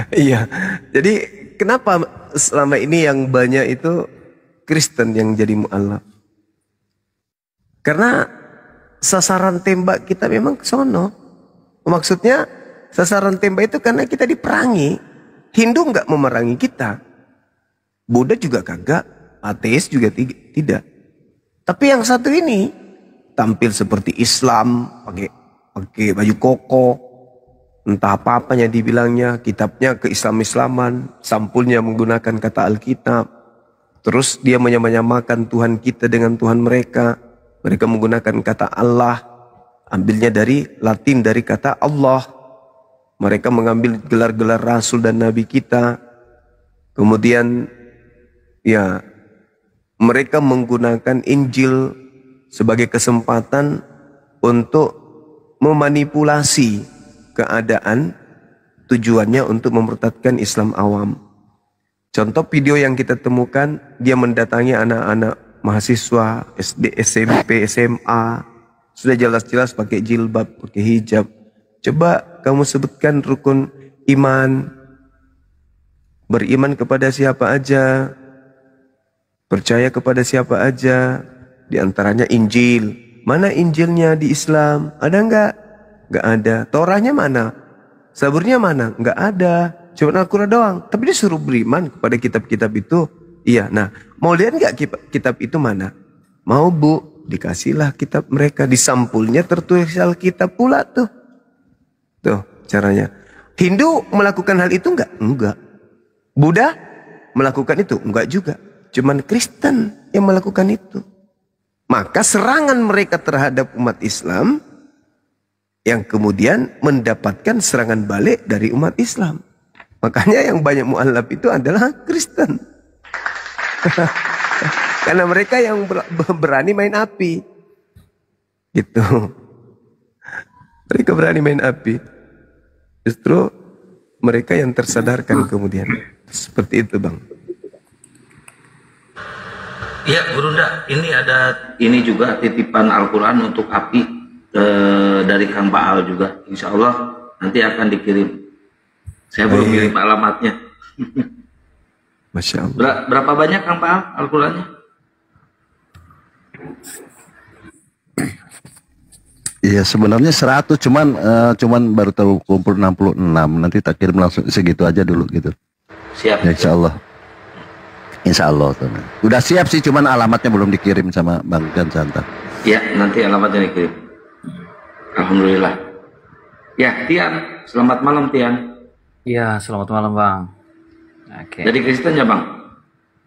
Iya. Jadi kenapa selama ini yang banyak itu Kristen yang jadi mu'alaf. Karena sasaran tembak kita memang ke sono. Maksudnya sasaran tembak itu karena kita diperangi. Hindu nggak memerangi kita. Buddha juga kagak. Ateis juga tidak. Tapi yang satu ini tampil seperti Islam, pakai baju koko, entah apa-apanya dibilangnya, kitabnya ke-Islam-Islaman, sampulnya menggunakan kata Alkitab. Terus dia menyamakan Tuhan kita dengan Tuhan mereka. Mereka menggunakan kata Allah, ambilnya dari Latin dari kata Allah. Mereka mengambil gelar-gelar Rasul dan Nabi kita. Kemudian ya mereka menggunakan Injil sebagai kesempatan untuk memanipulasi keadaan, tujuannya untuk memurtadkan Islam awam. Contoh video yang kita temukan, dia mendatangi anak-anak mahasiswa SD, SMP, SMA, sudah jelas-jelas pakai jilbab, pakai hijab. Coba kamu sebutkan rukun iman. Beriman kepada siapa aja, percaya kepada siapa aja, di antaranya Injil. Mana Injilnya di Islam? Ada enggak? Enggak ada. Torahnya mana? Saburnya mana? Enggak ada. Cuma Al-Quran doang. Tapi dia suruh beriman kepada kitab-kitab itu. Iya. Nah, mau lihat enggak kitab itu mana? Mau bu? Dikasihlah kitab mereka. Di sampulnya tertulis Alkitab pula tuh. Tuh caranya. Hindu melakukan hal itu enggak? Enggak. Buddha melakukan itu? Enggak juga. Cuman Kristen yang melakukan itu. Maka serangan mereka terhadap umat Islam yang kemudian mendapatkan serangan balik dari umat Islam. Makanya yang banyak mu'alaf itu adalah Kristen. Karena mereka yang berani main api. Gitu. Mereka berani main api. Justru mereka yang tersadarkan kemudian. Seperti itu, Bang. Ya, Burunda, ini juga titipan Al-Quran untuk Api dari Kang Baal juga. Insya Allah nanti akan dikirim. Saya belum kirim alamatnya. Masya Allah. Berapa banyak Kang Baal Al-Qurannya? Iya sebenarnya 100 cuman baru tahu kumpul 66, nanti tak kirim langsung segitu aja dulu gitu. Siap. Ya, Insya Allah tuh. Udah siap sih, cuman alamatnya belum dikirim sama Bang Jan Santa. Ya, nanti alamatnya dikirim. Alhamdulillah. Ya, Tian, selamat malam Tian. Iya, selamat malam Bang. Oke. Dari Kristen ya Bang?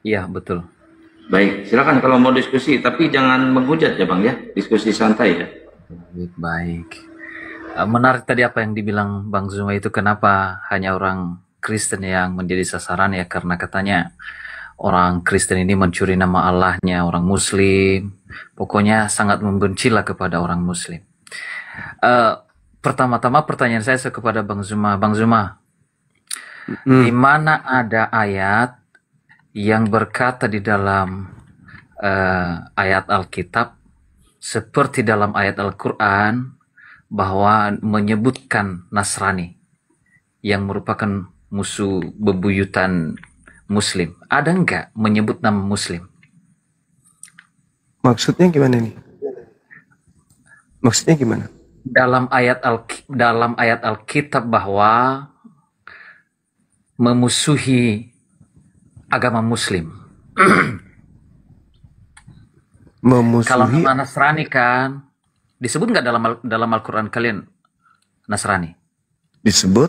Iya, betul. Baik, silakan kalau mau diskusi, tapi jangan menghujat ya Bang ya, diskusi santai ya. Baik. Menarik tadi apa yang dibilang Bang Zuma itu, kenapa hanya orang Kristen yang menjadi sasaran ya, karena katanya orang Kristen ini mencuri nama Allahnya orang Muslim, pokoknya sangat membencilah kepada orang Muslim. Pertama-tama pertanyaan saya kepada Bang Zuma. Bang Zuma, di mana ada ayat yang berkata di dalam ayat Alkitab seperti dalam ayat Al-Quran bahwa menyebutkan Nasrani yang merupakan musuh bebuyutan Muslim? Ada enggak menyebut nama Muslim? Maksudnya gimana nih? Maksudnya gimana? Dalam ayat Alkitab bahwa memusuhi agama Muslim. Memusuhi. Kalau nama Nasrani kan disebut nggak dalam Al-Quran kalian Nasrani? Disebut.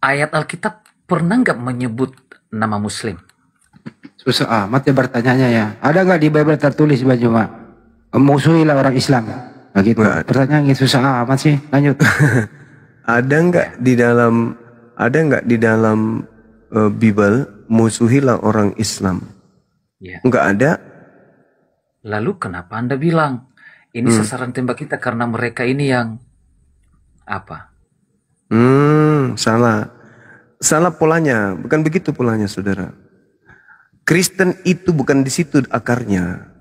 Ayat Alkitab pernah nggak menyebut nama Muslim? Susah amat ya bertanyanya ya. Ada nggak di Bible tertulis Bang Zuma? Musuhilah orang Islam. Nah gitu. Pertanyaan susah amat sih. Lanjut. Ada nggak di dalam Bible musuhilah orang Islam? Ya. Nggak ada. Lalu kenapa Anda bilang ini sasaran tembak kita karena mereka ini yang apa? Salah polanya. Bukan begitu polanya, saudara. Kristen itu bukan di situ akarnya.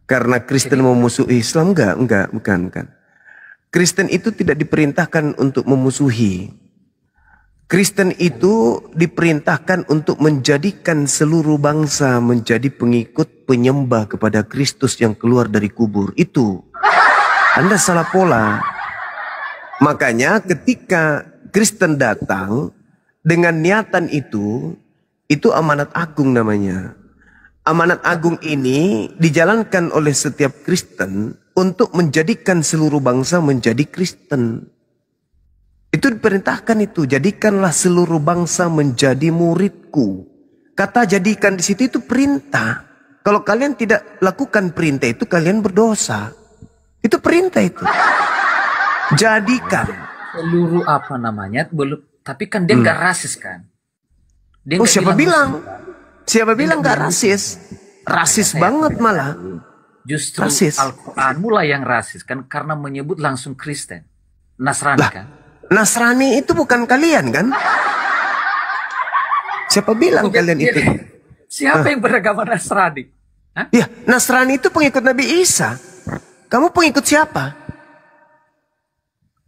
Karena Kristen memusuhi Islam, bukan. Kristen itu tidak diperintahkan untuk memusuhi. Kristen itu diperintahkan untuk menjadikan seluruh bangsa menjadi pengikut penyembah kepada Kristus yang keluar dari kubur. Itu Anda salah pola. Makanya ketika Kristen datang dengan niatan itu amanat agung namanya. Amanat agung ini dijalankan oleh setiap Kristen untuk menjadikan seluruh bangsa menjadi Kristen. Itu diperintahkan itu, jadikanlah seluruh bangsa menjadi muridku. Kata jadikan di situ itu perintah. Kalau kalian tidak lakukan perintah itu, kalian berdosa. Itu perintah itu. Jadikan. Seluruh apa namanya, belum. Tapi kan dia nggak rasis kan? Dia nggak siapa bilang? musuh, kan? Siapa bilang nggak rasis? Rasis banget malah. Justru Rasis. Al-Quran mulai yang rasis kan karena menyebut langsung Kristen, Nasrani kan? Nasrani itu bukan kalian kan? Siapa bilang kalian itu? Siapa yang beragama Nasrani? Hah? Ya, Nasrani itu pengikut Nabi Isa. Kamu pengikut siapa?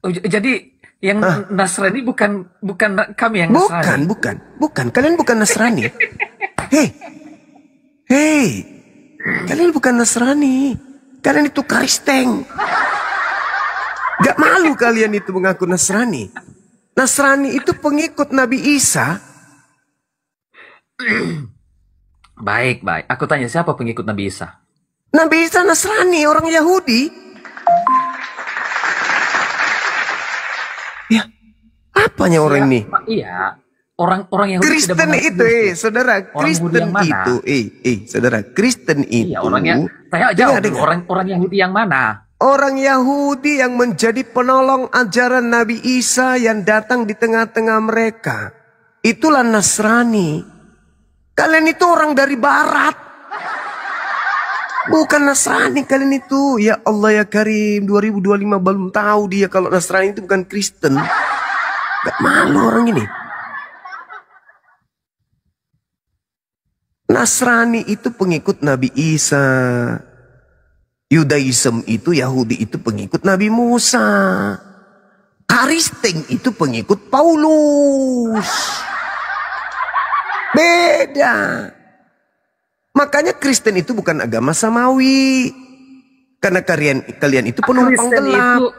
Oh, jadi yang Nasrani bukan kami yang Nasrani. Bukan. Kalian bukan Nasrani. Hei, kalian bukan Nasrani. Kalian itu Kristen. Gak malu kalian itu mengaku Nasrani. Nasrani itu pengikut Nabi Isa. Baik. Aku tanya, siapa pengikut Nabi Isa? Nabi Isa Nasrani, orang Yahudi. Ya, apanya orang ini? Iya, orang Yahudi Kristen tidak itu, saudara, Kristen itu, saudara, Kristen itu. Iya, Tanya jawab dulu, orang Yahudi yang mana? Orang Yahudi yang menjadi penolong ajaran Nabi Isa yang datang di tengah-tengah mereka. Itulah Nasrani. Kalian itu orang dari barat. Bukan Nasrani kalian itu. Ya Allah ya Karim, 2025 belum tahu dia kalau Nasrani itu bukan Kristen. Gak malu orang ini. Nasrani itu pengikut Nabi Isa. Yudaism itu, Yahudi itu pengikut Nabi Musa. Kristen itu pengikut Paulus. Beda. Makanya Kristen itu bukan agama samawi. Karena kalian itu penumpang gelap. Itu,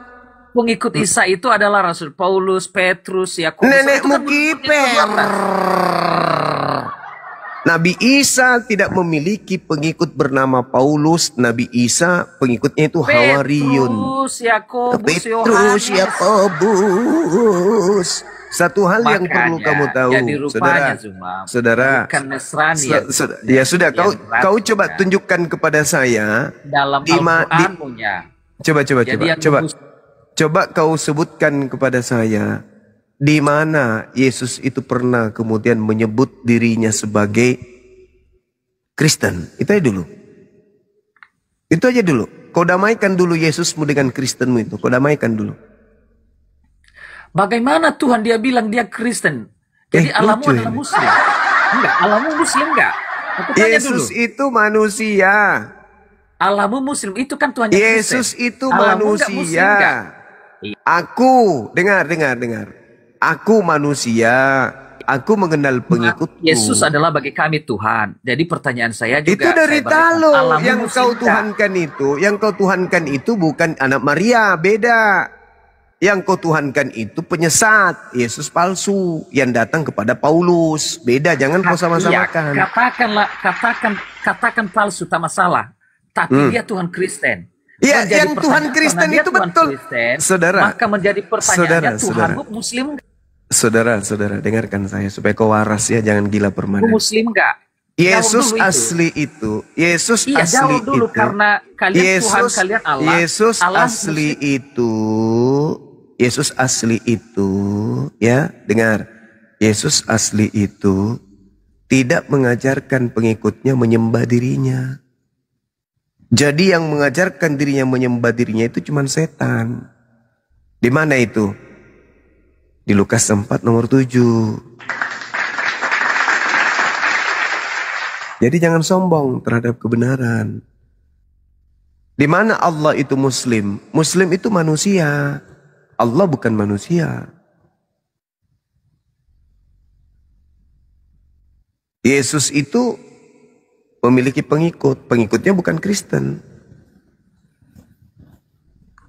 pengikut Isa itu adalah Rasul Paulus, Petrus, Yakobus. Nenekmu kiper. Nabi Isa tidak memiliki pengikut bernama Paulus. Nabi Isa pengikutnya itu Hawariun. Petrus, Yakobus. Satu hal yang perlu kamu tahu, saudara. Ya sudah, kau coba tunjukkan kepada saya dalam Al-Quran punya. Coba kau sebutkan kepada saya. Di mana Yesus itu pernah kemudian menyebut dirinya sebagai Kristen. Itu aja dulu. Kau damaikan dulu Yesusmu dengan Kristenmu itu. Kau damaikan dulu. Bagaimana Tuhan dia bilang dia Kristen? Jadi Allahmu adalah Muslim. Enggak, Allahmu Muslim enggak? Aku tanya Yesus dulu. itu manusia. Allahmu Muslim, itu kan Tuhan yang Yesus Kristen. itu manusia. Aku, dengar. Aku manusia, aku mengenal pengikutku. Yesus adalah bagi kami Tuhan. Jadi pertanyaan saya juga. Itu dari talo. Yang kau Tuhankan Tuhankan itu bukan anak Maria, beda. Yang kau Tuhankan itu penyesat, Yesus palsu yang datang kepada Paulus. Beda, jangan kau sama-samakan. Katakan palsu tak masalah. Tapi dia Tuhan Kristen. Ya, yang Tuhan Kristen itu betul. Saudara, maka menjadi pertanyaannya Tuhanmu Muslim. Saudara, dengarkan saya supaya kau waras ya, jangan gila permanen. Muslim enggak? Yesus asli itu. Yesus asli jawab dulu itu. Karena kalian Tuhan, kalian Allah. Yesus asli itu. Yesus asli itu, ya, dengar. Yesus asli itu tidak mengajarkan pengikutnya menyembah dirinya. Jadi yang mengajarkan dirinya menyembah dirinya itu cuma setan. Di mana itu? Di Lukas 4 nomor 7. Jadi jangan sombong terhadap kebenaran. Di mana Allah itu Muslim? Muslim itu manusia. Allah bukan manusia. Yesus itu memiliki pengikut, pengikutnya bukan Kristen.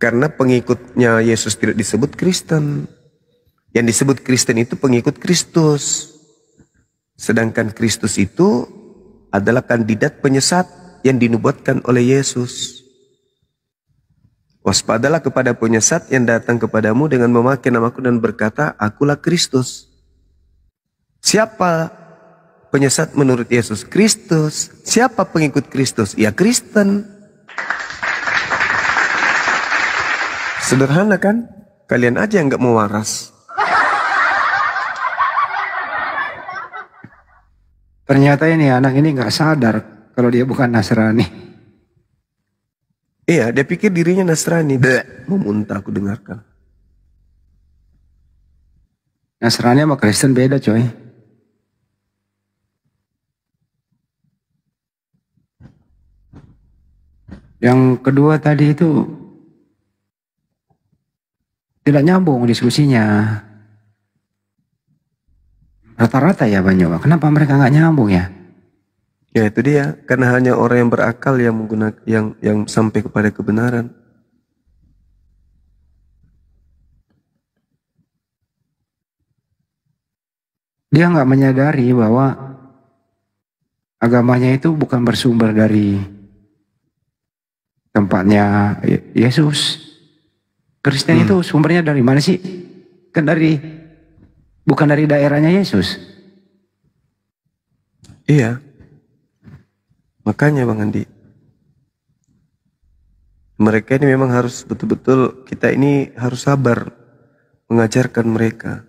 Karena pengikutnya Yesus tidak disebut Kristen. Yang disebut Kristen itu pengikut Kristus. Sedangkan Kristus itu adalah kandidat penyesat yang dinubuatkan oleh Yesus. Waspadalah kepada penyesat yang datang kepadamu dengan memakai namaku dan berkata, akulah Kristus. Siapa penyesat menurut Yesus? Kristus. Siapa pengikut Kristus? Ya Kristen. Sederhana kan? Kalian aja yang nggak mau waras. Ternyata ini anak ini nggak sadar kalau dia bukan Nasrani. Iya, dia pikir dirinya Nasrani. Mau muntah aku dengarkan. Nasrani sama Kristen beda coy. Yang kedua tadi itu tidak nyambung diskusinya. Rata-rata ya Banyo. Kenapa mereka nggak nyambung ya? Ya itu dia. Karena hanya orang yang berakal yang menggunakan yang sampai kepada kebenaran. Dia nggak menyadari bahwa agamanya itu bukan bersumber dari tempatnya Yesus. Kristen itu sumbernya dari mana sih? Kan bukan dari daerahnya Yesus. Iya. Makanya Bang Andi. Mereka ini memang harus betul-betul, kita ini harus sabar mengajarkan mereka.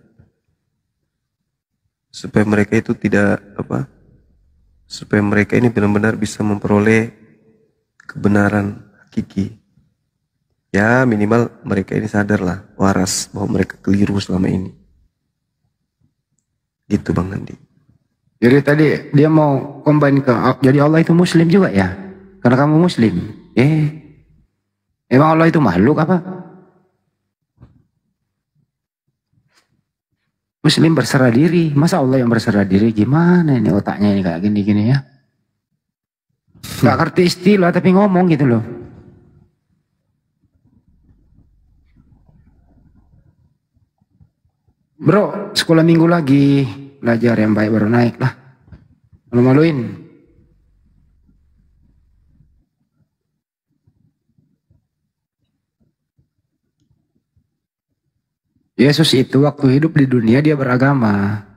Supaya mereka itu tidak supaya mereka ini benar-benar bisa memperoleh kebenaran hakiki. Ya minimal mereka ini sadarlah, waras bahwa mereka keliru selama ini. Gitu Bang Andi. Jadi tadi dia mau combine jadi Allah itu Muslim juga ya? Karena kamu Muslim. Emang Allah itu makhluk apa? Muslim berserah diri. Masa Allah yang berserah diri? Gimana ini otaknya ini kayak gini-gini ya? Gak ngerti istilah tapi ngomong gitu loh. Bro, sekolah minggu lagi, belajar yang baik baru naik lah. Malu-maluin. Yesus itu waktu hidup di dunia dia beragama.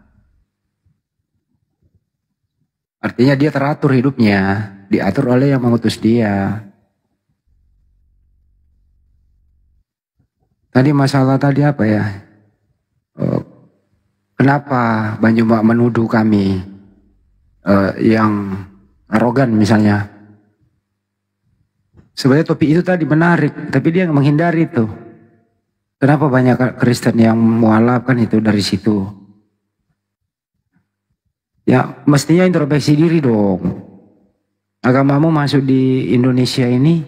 Artinya dia teratur hidupnya, diatur oleh yang mengutus dia. Tadi masalah tadi apa ya? Kenapa Banjuma menuduh kami yang arogan misalnya? Sebenarnya topik itu tadi menarik, tapi dia menghindari itu. Kenapa banyak Kristen yang mualaf kan itu dari situ? Ya mestinya introspeksi diri dong. Agamamu masuk di Indonesia ini,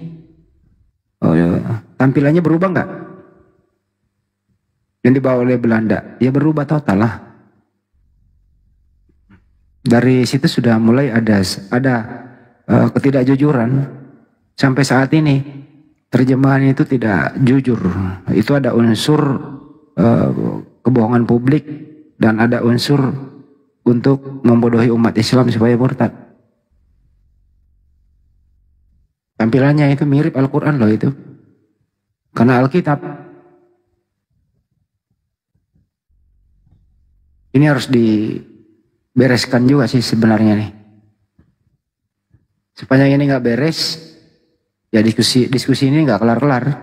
tampilannya berubah nggak? Yang dibawa oleh Belanda, ya berubah total lah. Dari situ sudah mulai ada ketidakjujuran. Sampai saat ini terjemahan itu tidak jujur. Itu ada unsur kebohongan publik dan ada unsur untuk membodohi umat Islam supaya murtad. Tampilannya itu mirip Al-Quran loh itu. Karena Alkitab. Ini harus dibereskan juga sih sebenarnya nih. Sepanjang ini nggak beres, ya diskusi ini nggak kelar-kelar.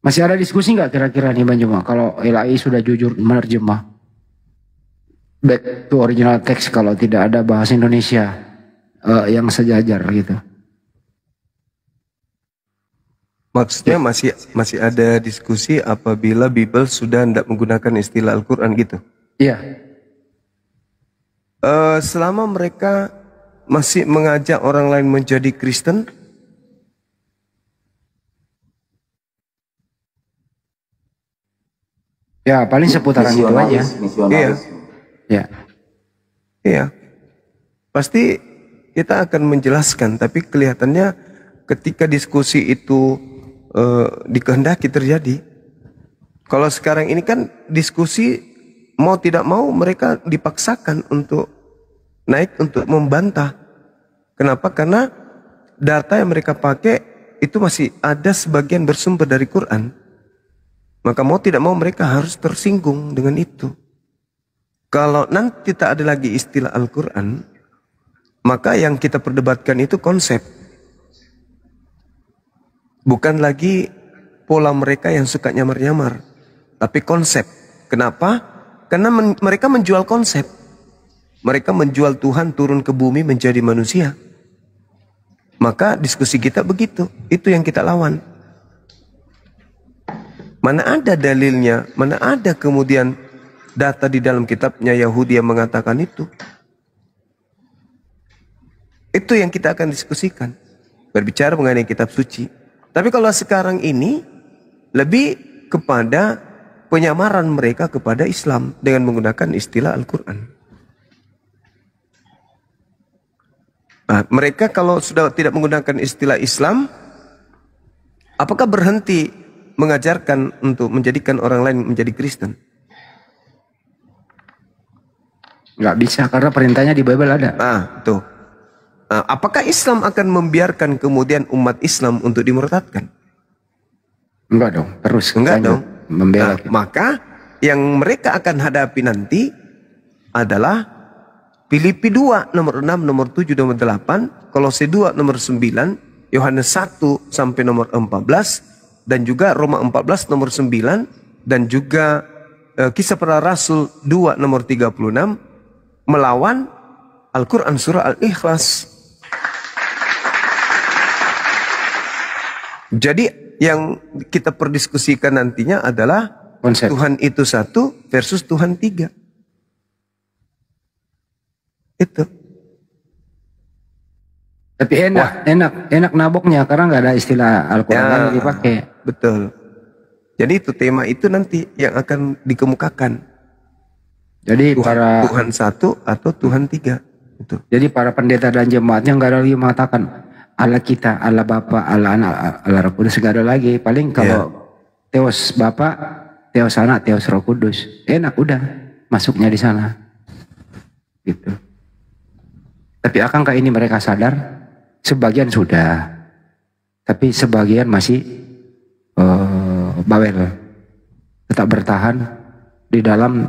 Masih ada diskusi nggak kira-kira nih Banjuma? Kalau LAI sudah jujur menerjemah back to original text, kalau tidak ada bahasa Indonesia yang sejajar gitu. Maksudnya masih ada diskusi apabila Bible sudah tidak menggunakan istilah Al-Quran gitu? Iya. Selama mereka masih mengajak orang lain menjadi Kristen, Ya paling seputaran itu aja. Iya. Ya. Iya. Pasti kita akan menjelaskan, tapi kelihatannya ketika diskusi itu dikehendaki terjadi. Kalau sekarang ini kan diskusi mau tidak mau mereka dipaksakan untuk naik untuk membantah. Kenapa? Karena data yang mereka pakai itu masih ada sebagian bersumber dari Quran. Maka mau tidak mau mereka harus tersinggung dengan itu. Kalau nanti tak ada lagi istilah Al-Quran, maka yang kita perdebatkan itu konsep. Bukan lagi pola mereka yang suka nyamar-nyamar, tapi konsep. Kenapa? Karena mereka menjual konsep. Mereka menjual Tuhan turun ke bumi menjadi manusia. Maka diskusi kita begitu. Itu yang kita lawan. Mana ada dalilnya, mana ada kemudian data di dalam kitabnya Yahudi yang mengatakan itu. Itu yang kita akan diskusikan. Berbicara mengenai kitab suci. Tapi kalau sekarang ini lebih kepada penyamaran mereka kepada Islam dengan menggunakan istilah Al-Quran. Nah, mereka kalau sudah tidak menggunakan istilah Islam, apakah berhenti mengajarkan untuk menjadikan orang lain menjadi Kristen? Nggak bisa karena perintahnya di Bible ada. Tuh. Apakah Islam akan membiarkan kemudian umat Islam untuk dimurtadkan? Enggak dong, terus. Enggak dong. Membela. Maka yang mereka akan hadapi nanti adalah Filipi 2 nomor 6, nomor 7, nomor 8, Kolose 2 nomor 9, Yohanes 1 sampai nomor 14, dan juga Roma 14 nomor 9, dan juga Kisah Para Rasul 2 nomor 36, melawan Al-Quran surah Al-Ikhlas. Jadi yang kita perdiskusikan nantinya adalah konsep Tuhan itu satu versus Tuhan tiga. Itu. Tapi enak naboknya karena nggak ada istilah Al-Quran yang dipakai. Betul. Jadi itu tema itu nanti yang akan dikemukakan. Jadi Tuhan satu atau Tuhan tiga. Itu. Jadi para pendeta dan jemaatnya nggak ada lagi mengatakan Allah kita, Allah Bapa, Allah Anak, Allah Roh Kudus, nggak ada lagi. Paling kalau Theos Bapa, Theos Anak, Theos Roh Kudus, enak udah masuknya di sana. Gitu. Tapi akankah ini mereka sadar? Sebagian sudah, tapi sebagian masih bawel, tetap bertahan di dalam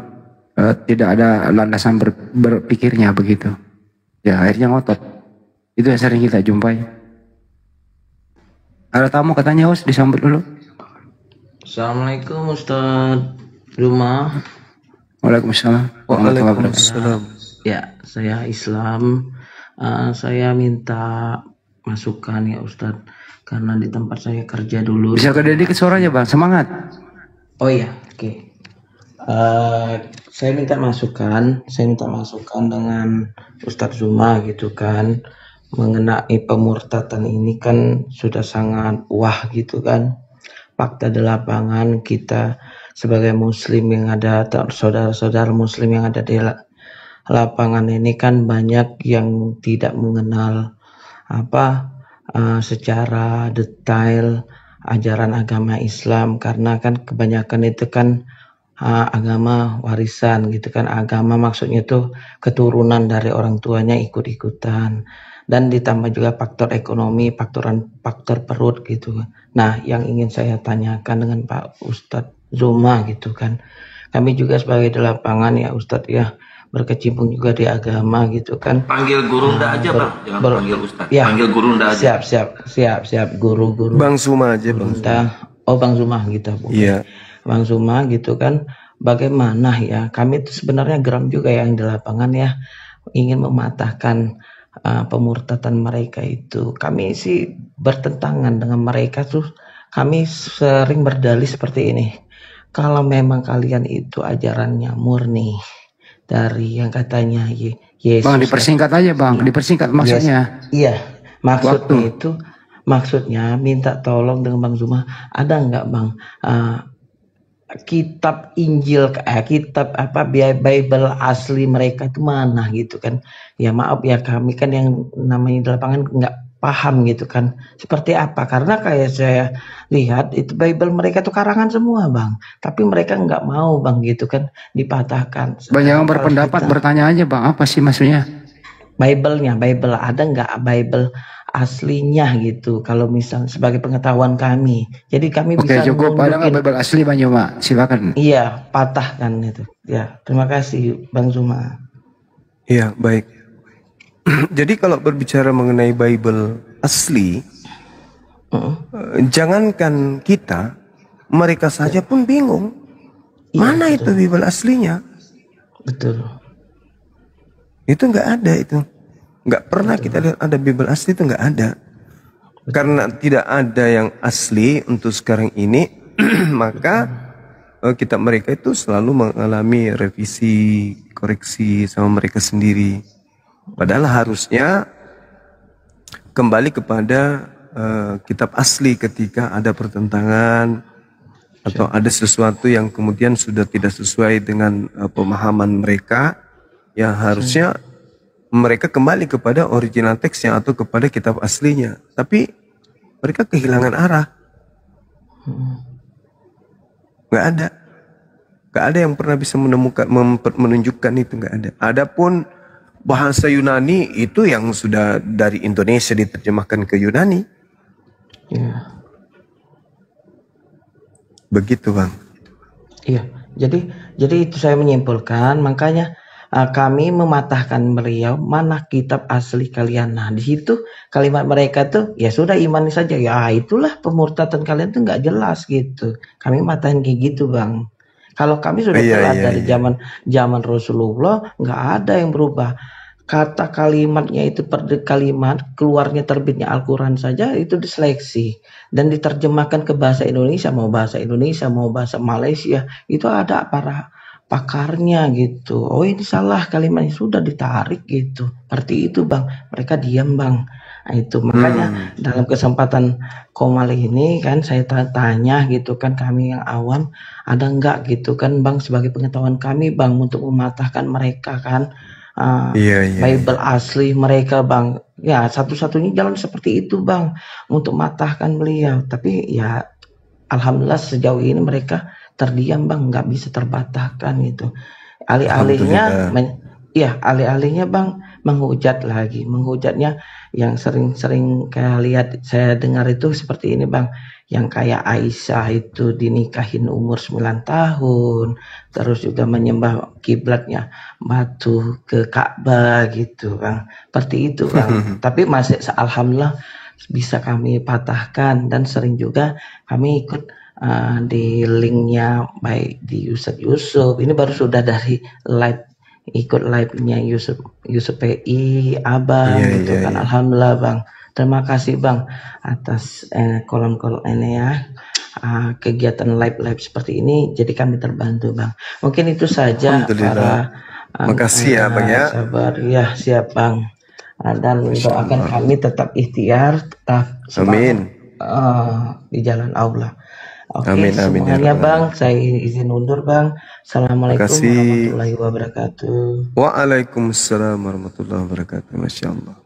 tidak ada landasan berpikirnya begitu. Ya akhirnya ngotot. Itu yang sering kita jumpai. Ada tamu katanya, Us, disambut dulu. Assalamualaikum Ustaz Zuma. Waalaikumsalam. Waalaikumsalam. Ya, saya Islam. Saya minta masukan ya Ustadz, karena di tempat saya kerja dulu. Bisa gede dikit suaranya Bang, semangat. Oh iya, oke. Saya minta masukan dengan Ustadz Zuma gitu kan, mengenai pemurtatan ini kan sudah sangat wah gitu kan. Fakta di lapangan kita sebagai muslim yang ada, saudara-saudara muslim yang ada di lapangan ini kan banyak yang tidak mengenal secara detail ajaran agama Islam, karena kan kebanyakan itu kan agama warisan gitu kan. Agama maksudnya itu keturunan dari orang tuanya ikut-ikutan, dan ditambah juga faktor ekonomi, faktor perut gitu. Nah, yang ingin saya tanyakan dengan Pak Ustadz Zuma gitu kan, kami juga sebagai di lapangan ya Ustadz ya, berkecimpung juga di agama gitu kan. Panggil Gurunda aja Bang, jangan panggil Ustadz. Ya, panggil Gurunda aja. Siap, guru. Bang Zuma aja Bang. Oh Bang Zuma gitu. Iya. Bang Zuma gitu kan. Bagaimana ya? Kami itu sebenarnya geram juga yang di lapangan ya, ingin mematahkan pemurtatan mereka itu. Kami sih bertentangan dengan mereka tuh. Kami sering berdalih seperti ini. Kalau memang kalian itu ajarannya murni dari yang katanya Yesus. Bang, dipersingkat aja Bang, dipersingkat maksudnya. Iya, maksudnya itu, maksudnya minta tolong dengan Bang Zuma, ada nggak Bang kitab Injil, kitab Bible asli mereka itu mana gitu kan. Ya maaf ya, kami kan yang namanya di lapangan nggak paham gitu kan seperti apa, karena kayak saya lihat itu Bible mereka tuh karangan semua Bang, tapi mereka nggak mau Bang gitu kan dipatahkan. Banyak yang berpendapat bertanya aja Bang, apa sih maksudnya? Bible ada nggak Bible aslinya gitu, kalau misal sebagai pengetahuan kami, jadi kami bisa cukup ada nggak Bible asli Bang Juma, silakan. Iya, patahkan itu ya. Terima kasih Bang Zuma. Iya, baik. Jadi kalau berbicara mengenai Bible asli, jangankan kita, mereka saja pun bingung. Mana itu Bible aslinya? Betul. Itu nggak ada itu. Nggak pernah kita lihat ada Bible asli, itu nggak ada. Karena tidak ada yang asli untuk sekarang ini, maka kitab mereka itu selalu mengalami revisi, koreksi sama mereka sendiri. Padahal harusnya kembali kepada kitab asli ketika ada pertentangan atau ada sesuatu yang kemudian sudah tidak sesuai dengan pemahaman mereka, ya harusnya mereka kembali kepada original teksnya atau kepada kitab aslinya. Tapi mereka kehilangan arah. Gak ada yang pernah bisa menunjukkan itu, gak ada. Adapun bahasa Yunani itu yang sudah dari Indonesia diterjemahkan ke Yunani. Ya. Begitu Bang. Iya, jadi itu saya menyimpulkan, makanya kami mematahkan beliau, mana kitab asli kalian. Nah di situ kalimat mereka tuh ya sudah imani saja, ya itulah pemurtadan kalian tuh nggak jelas gitu. Kami matahin kayak gitu Bang. Kalau kami sudah telat dari zaman Rasulullah, nggak ada yang berubah. Kata kalimatnya itu per kalimat, keluarnya terbitnya Al-Quran saja itu diseleksi dan diterjemahkan ke bahasa Indonesia, mau bahasa Malaysia, itu ada para pakarnya gitu. Oh ini salah kalimatnya, sudah ditarik gitu. Seperti itu Bang, mereka diam Bang. Nah, itu makanya dalam kesempatan Komal ini kan saya tanya gitu kan, kami yang awam ada enggak gitu kan Bang sebagai pengetahuan kami Bang untuk mematahkan mereka kan Bible asli mereka Bang. Ya satu-satunya jalan seperti itu Bang untuk matahkan beliau. Tapi ya alhamdulillah sejauh ini mereka terdiam Bang, nggak bisa terbantahkan gitu. Alih-alihnya alih-alihnya Bang menghujatnya yang sering-sering kayak lihat saya dengar itu seperti ini Bang, yang kayak Aisyah itu dinikahin umur 9 tahun, terus juga menyembah kiblatnya batu ke Ka'bah gitu Bang, seperti itu Bang. Tapi masih alhamdulillah bisa kami patahkan, dan sering juga kami ikut di linknya baik di Ustadz Yusuf, ini baru sudah dari ikut live-nya Yusuf PI Abang gitu kan. Alhamdulillah Bang, terima kasih Bang atas kolom-kolom ini ya, kegiatan live seperti ini, jadi kami terbantu Bang. Mungkin itu saja para makasih ya Bang ya. Sabar ya, siap Bang. Dan doakan kami tetap ikhtiar, tetap semangat di jalan Allah. Oke, semuanya Bang, saya izin undur Bang. Assalamualaikum warahmatullahi wabarakatuh. Waalaikumsalam warahmatullahi wabarakatuh. Masya Allah.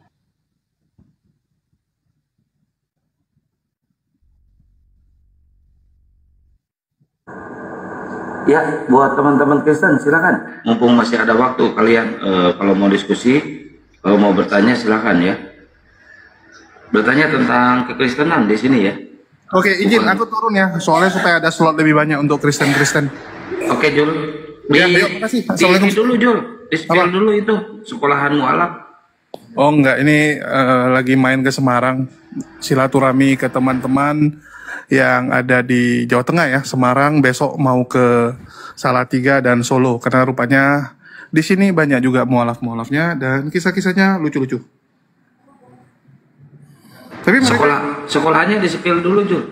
Ya, buat teman-teman Kristen silakan. Mumpung masih ada waktu, kalian kalau mau diskusi, kalau mau bertanya silakan ya. Bertanya tentang kekristenan di sini ya. Oke, izin aku turun ya, soalnya supaya ada slot lebih banyak untuk Kristen-Kristen. Oke, Jul. Makasih. Di dulu, Jul. Di-spill dulu itu, sekolahan mualaf. Oh enggak, ini lagi main ke Semarang. Silaturahmi ke teman-teman yang ada di Jawa Tengah ya, Semarang. Besok mau ke Salatiga dan Solo, karena rupanya di sini banyak juga mualaf-mualafnya dan kisah-kisahnya lucu-lucu. Tapi mereka... sekolahnya di-spill dulu, Jul.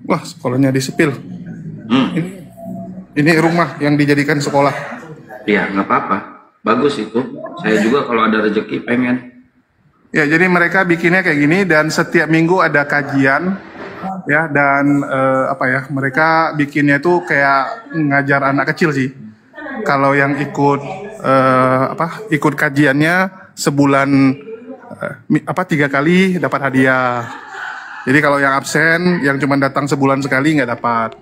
Wah, sekolahnya di-spill. Ini rumah yang dijadikan sekolah. Iya, nggak apa-apa. Bagus itu. Saya juga kalau ada rezeki pengen. Ya, jadi mereka bikinnya kayak gini, dan setiap minggu ada kajian ya, dan mereka bikinnya itu kayak ngajar anak kecil sih. Kalau yang ikut kajiannya sebulan 3 kali dapat hadiah. Jadi kalau yang absen, yang cuma datang sebulan sekali nggak dapat.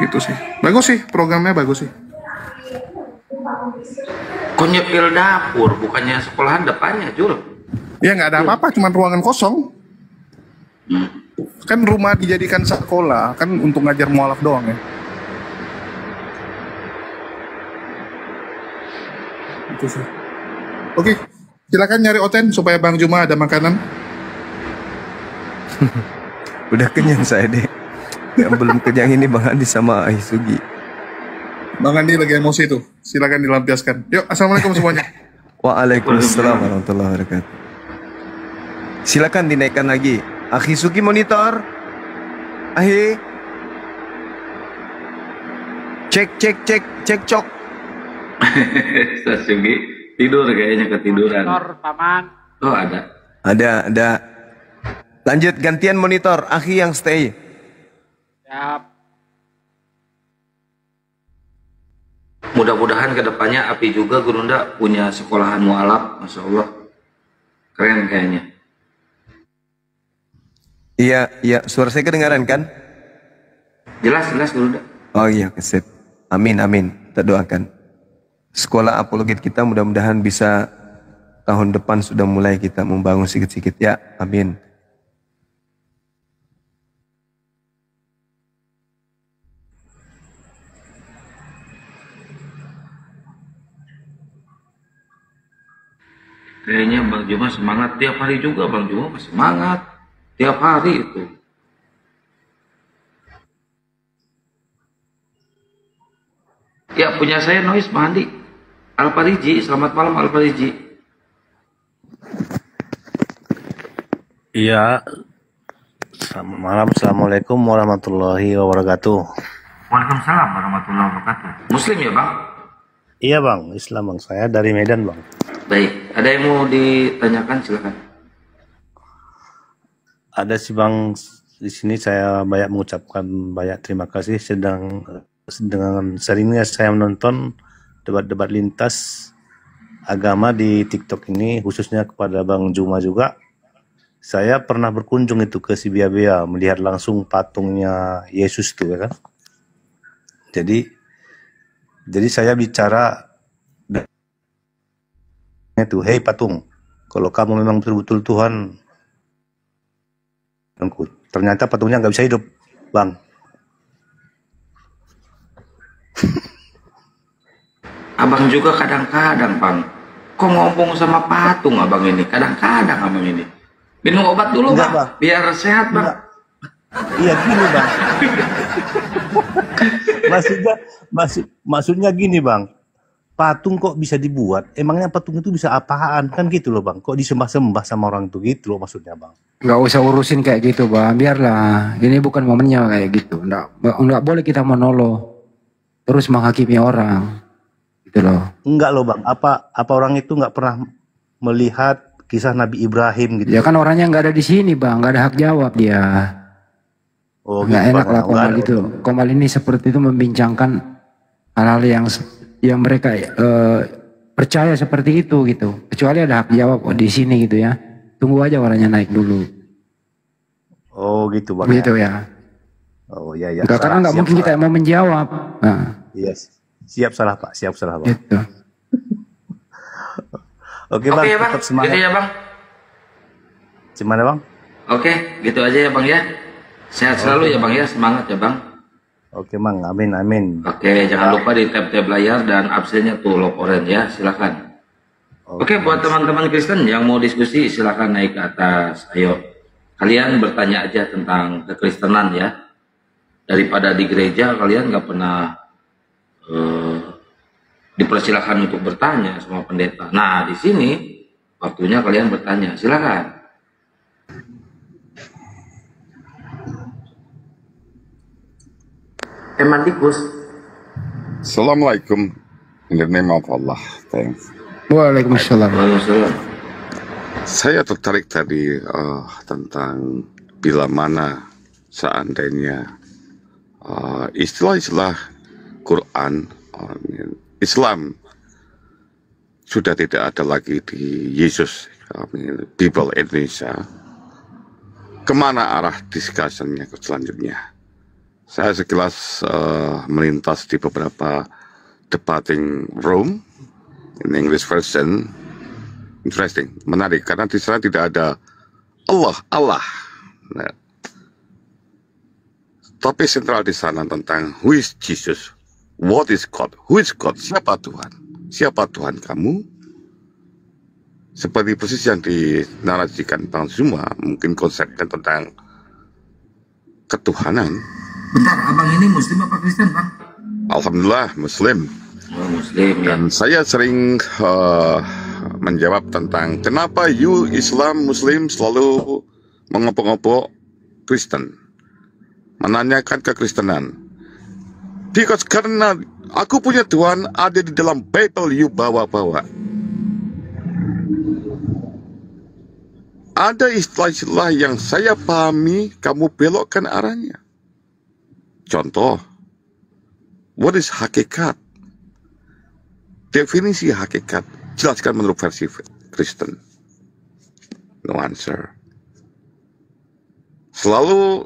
Gitu sih. Bagus sih, programnya bagus sih. Kok nyepil dapur, bukannya sekolahan depannya, Jul? Ya nggak ada apa-apa, cuma ruangan kosong. Kan rumah dijadikan sekolah, kan untuk ngajar mualaf doang ya. Itu sih. Oke, silakan nyari Oten supaya Bang Juma ada makanan. Udah kenyang saya deh. Yang belum kenyang ini Bang Andi sama Aisugi. Bang Andi lagi emosi tuh, silakan dilampiaskan. Yuk, assalamualaikum semuanya. Waalaikumsalam warahmatullahi wabarakatuh. Silakan dinaikkan lagi. Akhi Sugi monitor. Ahi. Cek cok. Sugi tidur kayaknya, ketiduran. Monitor, Paman. Oh, ada. Ada. Lanjut gantian monitor. Akhi yang stay. Siap. Mudah-mudahan kedepannya Api juga Gurunda punya sekolahan mualaf, Masya Allah. Keren kayaknya. Iya, suara saya kedengaran kan? Jelas Gurunda. Oh iya, sip. Amin. Kita doakan. Sekolah apologet kita mudah-mudahan bisa tahun depan sudah mulai kita membangun sedikit-sedikit ya. Amin. Kayaknya Bang Juma semangat tiap hari juga. Bang Juma semangat tiap hari itu. Ya, punya saya noise Bang Andi. Al-Fariji, selamat malam Al-Fariji. Iya, selamat malam. Assalamualaikum warahmatullahi wabarakatuh. Waalaikumsalam warahmatullahi wabarakatuh. Muslim ya Bang? Iya Bang, Islam Bang. Saya dari Medan Bang. Baik, ada yang mau ditanyakan silakan. Ada sih Bang, di sini saya banyak mengucapkan banyak terima kasih. Dengan seringnya saya menonton debat-debat lintas agama di TikTok ini, khususnya kepada Bang Juma juga. Saya pernah berkunjung itu ke Sibia-Bia, melihat langsung patungnya Yesus tuh ya kan. Jadi saya bicara itu, hei patung, kalau kamu memang betul-betul Tuhan, ternyata patungnya nggak bisa hidup, Bang. Abang juga kadang-kadang Bang, kok ngomong sama patung Abang ini? Kadang-kadang Abang ini minum obat dulu Bang, biar sehat Bang. Iya gini Bang. Maksudnya gini Bang, patung kok bisa dibuat? Emangnya patung itu bisa apaan? Kan gitu loh Bang. Kok disembah-sembah sama orang itu gitu loh maksudnya Bang. Nggak usah urusin kayak gitu Bang, biarlah. Ini bukan momennya kayak gitu. Nggak boleh kita menolong terus menghakimi orang. Gitu loh. Enggak loh Bang. Apa orang itu nggak pernah melihat kisah Nabi Ibrahim gitu? Ya kan orangnya nggak ada di sini Bang, nggak ada hak jawab dia. Oh, nggak gitu, enak lah Komal ada. itu. Komal ini seperti itu membincangkan hal-hal yang mereka percaya seperti itu gitu. Kecuali ada hak jawab di sini gitu ya. Tunggu aja orangnya naik dulu. Oh gitu Bang. Gitu ya. Oh ya. Enggak, karena nggak mungkin kita mau menjawab. Nah. Yes. Siap salah Pak. Bang. Gitu. Oke Bang, ya, Bang. tetap semangat. Gitu ya Bang. Gimana Bang? Oke, gitu aja ya Bang ya. Sehat selalu ya Bang ya, semangat ya Bang. Oke Bang, amin. Oke, jangan lupa di tab-tab layar dan absennya tuh lock orange ya, silakan. Oke, buat teman-teman Kristen yang mau diskusi silakan naik ke atas. Ayo, kalian bertanya aja tentang kekristenan ya. Daripada di gereja kalian nggak pernah dipersilakan untuk bertanya sama pendeta. Nah, di sini waktunya kalian bertanya, silakan. Emandikus. Assalamualaikum. In the name of Allah. Thanks. Waalaikumsalam. Saya tertarik tadi tentang bila mana seandainya istilah-istilah Quran, Islam sudah tidak ada lagi di Yesus, Bible Indonesia, kemana arah discussion-nya selanjutnya? Saya sekilas melintas di beberapa debating room in English version, interesting, menarik, karena di sana tidak ada Allah. Nah, tapi sentral di sana tentang who is Jesus, what is God, who is God, siapa Tuhan, siapa Tuhan kamu? Seperti persis yang dinarasikan Bang Zuma, mungkin konsepnya tentang ketuhanan. Bentar, abang ini Muslim apa Kristen, Bang? Alhamdulillah Muslim. Oh, Muslim ya. Dan saya sering menjawab tentang kenapa you Islam Muslim selalu mengopok-opok Kristen, menanyakan kekristenan. Because karena aku punya Tuhan ada di dalam Bible you bawa-bawa. Ada istilah-istilah yang saya pahami, kamu belokkan arahnya. Contoh, what is hakikat? Definisi hakikat, jelaskan menurut versi Kristen. No answer. Selalu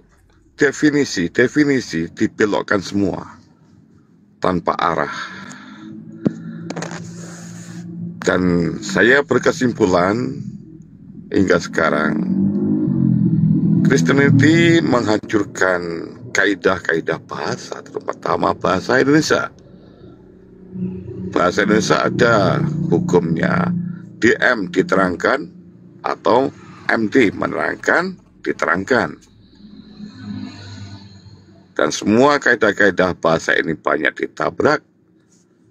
definisi dibelokkan semua tanpa arah. Dan saya berkesimpulan hingga sekarang Christianity menghancurkan kaidah-kaidah bahasa, terutama bahasa Indonesia. Bahasa Indonesia ada hukumnya, DM diterangkan atau MD menerangkan, diterangkan. Dan semua kaidah-kaidah bahasa ini banyak ditabrak.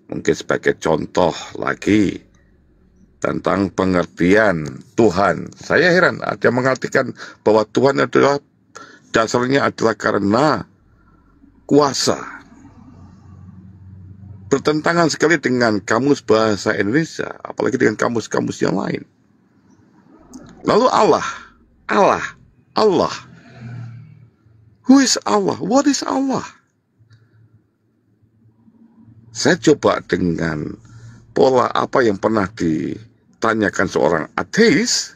Mungkin sebagai contoh lagi tentang pengertian Tuhan. Saya heran ada yang mengartikan bahwa Tuhan adalah dasarnya adalah karena kuasa. Bertentangan sekali dengan kamus bahasa Indonesia, apalagi dengan kamus-kamus yang lain. Lalu Allah. Who is Allah? What is Allah? Saya coba dengan pola apa yang pernah ditanyakan seorang ateis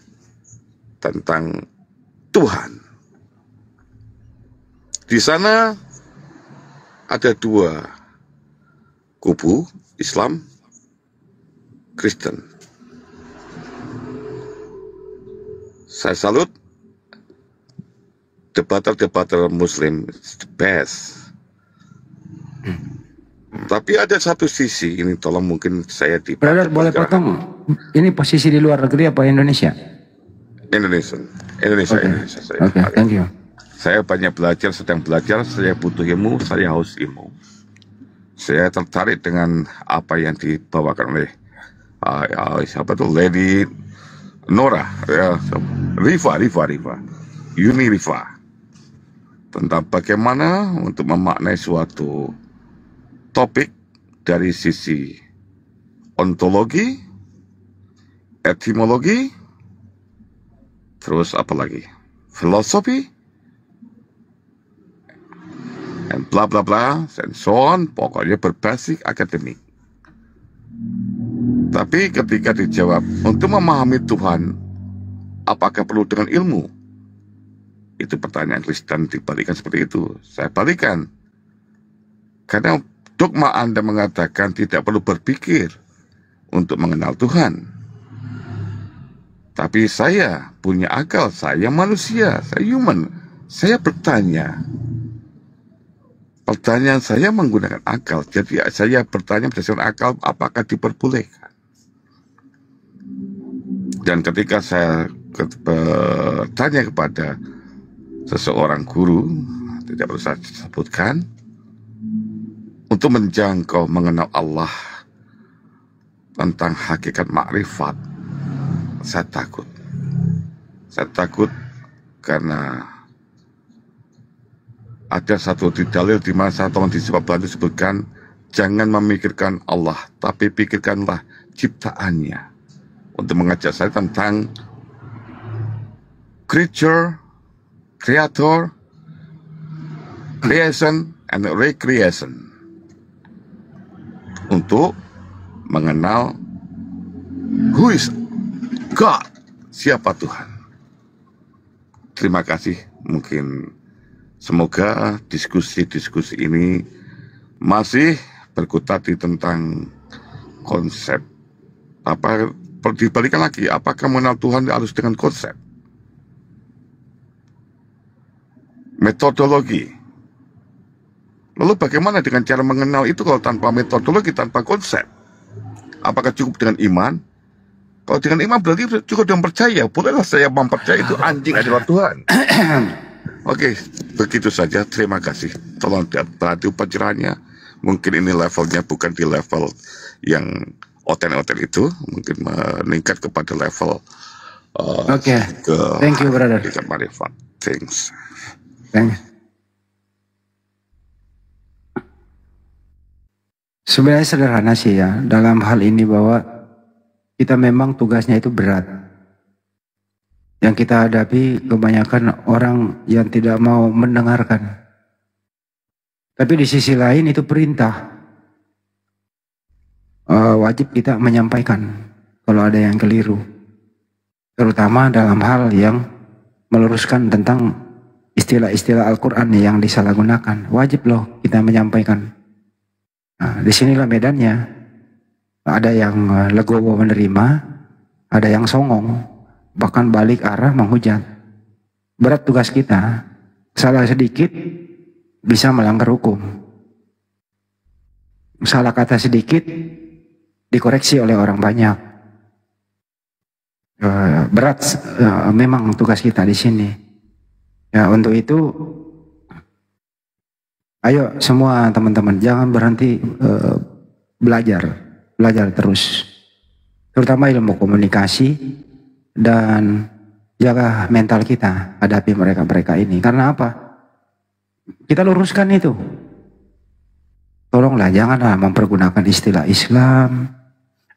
tentang Tuhan. Di sana ada dua kubu, Islam, Kristen. Saya salut debater-debater Muslim, it's the best. Tapi ada satu sisi, ini tolong mungkin saya Brother, boleh potong? Ini posisi di luar negeri apa Indonesia? Indonesia. Oke, thank you. Saya banyak belajar, sedang belajar, saya butuh ilmu, saya haus ilmu. Saya tertarik dengan apa yang dibawakan oleh siapa tuh, Lady Nora, ya, Rifa, Uni Rifa, tentang bagaimana untuk memaknai suatu topik dari sisi ontologi, etimologi, terus apa lagi, filosofi, and bla bla bla, and so on, pokoknya berbasis akademik. Tapi ketika dijawab, untuk memahami Tuhan, apakah perlu dengan ilmu? Itu pertanyaan Kristen dibalikan seperti itu. Saya balikan. Karena dogma Anda mengatakan tidak perlu berpikir untuk mengenal Tuhan. Tapi saya punya akal, saya manusia, saya human. Saya bertanya. Pertanyaan saya menggunakan akal. Jadi saya bertanya berdasarkan akal, apakah diperbolehkan? Dan ketika saya bertanya kepada seseorang guru, tidak perlu saya sebutkan, untuk menjangkau mengenal Allah tentang hakikat makrifat, saya takut. Saya takut karena ada satu di dalil di mana saya tolong disebutkan, jangan memikirkan Allah, tapi pikirkanlah ciptaannya. Untuk mengajak saya tentang creature Creator, Creation, and Recreation. Untuk mengenal who is God, siapa Tuhan. Terima kasih. Mungkin semoga diskusi-diskusi ini masih berkutat di tentang konsep. Apa dibalikan lagi, apakah mengenal Tuhan harus dengan konsep? Metodologi. Lalu bagaimana dengan cara mengenal itu kalau tanpa metodologi, tanpa konsep? Apakah cukup dengan iman? Kalau dengan iman berarti cukup dengan percaya. Bolehlah saya mempercayai itu anjing adalah Tuhan. Oke, begitu saja. Terima kasih. Tolong diperhati pencerahannya. Mungkin ini levelnya bukan di level yang oten-oten itu. Mungkin meningkat kepada level Oke. Thank you, brother. Marifat. Thanks. Thanks. Sebenarnya sederhana sih ya dalam hal ini, bahwa kita memang tugasnya itu berat. Yang kita hadapi kebanyakan orang yang tidak mau mendengarkan. Tapi di sisi lain itu perintah. Wajib kita menyampaikan kalau ada yang keliru. Terutama dalam hal yang meluruskan tentang istilah-istilah Al-Quran yang disalahgunakan. Wajib loh kita menyampaikan. Nah, disinilah medannya. Ada yang legowo menerima, ada yang songong, bahkan balik arah menghujat. Berat tugas kita. Salah sedikit bisa melanggar hukum. Salah kata sedikit dikoreksi oleh orang banyak. Berat memang tugas kita di sini. Ya, untuk itu ayo semua teman-teman jangan berhenti belajar terus, terutama ilmu komunikasi, dan jaga mental kita hadapi mereka ini. Karena apa? Kita luruskan itu. Tolonglah janganlah mempergunakan istilah Islam.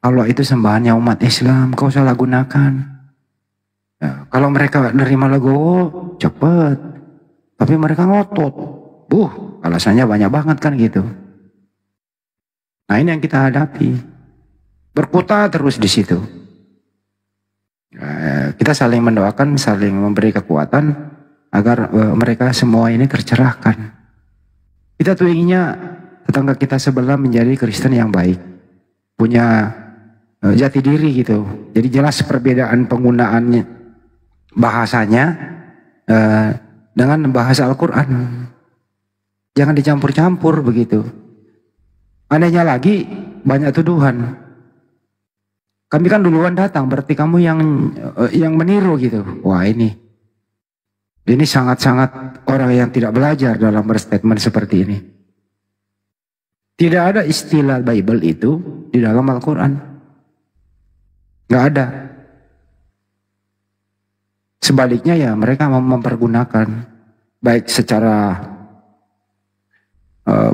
Allah itu sembahannya umat Islam, kau salah gunakan. Ya, kalau mereka nerima legowo cepet, tapi mereka ngotot. Alasannya banyak banget kan gitu. Nah, ini yang kita hadapi. Berkutat terus di situ. Kita saling mendoakan, saling memberi kekuatan agar mereka semua ini tercerahkan. Kita tuh inginnya tetangga kita sebelah menjadi Kristen yang baik, punya jati diri gitu. Jadi jelas perbedaan penggunaannya, bahasanya dengan bahasa Al-Quran. Jangan dicampur-campur begitu. Anehnya lagi banyak tuduhan. Kami kan duluan datang, berarti kamu yang meniru gitu. Wah, ini sangat-sangat orang yang tidak belajar dalam berstatement seperti ini. Tidak ada istilah Bible itu di dalam Al-Quran. Nggak ada. Sebaliknya ya mereka mempergunakan baik secara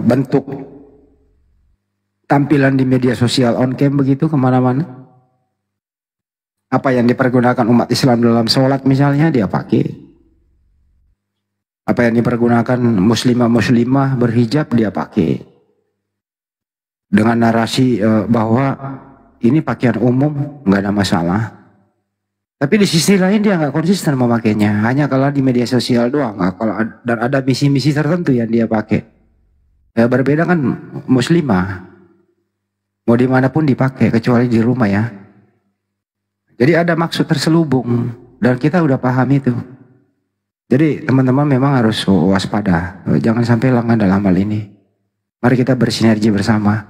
bentuk tampilan di media sosial on cam begitu kemana-mana. Apa yang dipergunakan umat Islam dalam sholat misalnya dia pakai. Apa yang dipergunakan muslimah berhijab dia pakai. Dengan narasi bahwa ini pakaian umum nggak ada masalah. Tapi di sisi lain dia nggak konsisten memakainya. Hanya kalau di media sosial doang. Kalau dan ada misi-misi tertentu yang dia pakai. Ya, berbeda kan muslimah. Mau dimanapun dipakai kecuali di rumah ya. Jadi ada maksud terselubung dan kita udah paham itu. Jadi teman-teman memang harus waspada. Jangan sampai lengah dalam hal ini. Mari kita bersinergi bersama.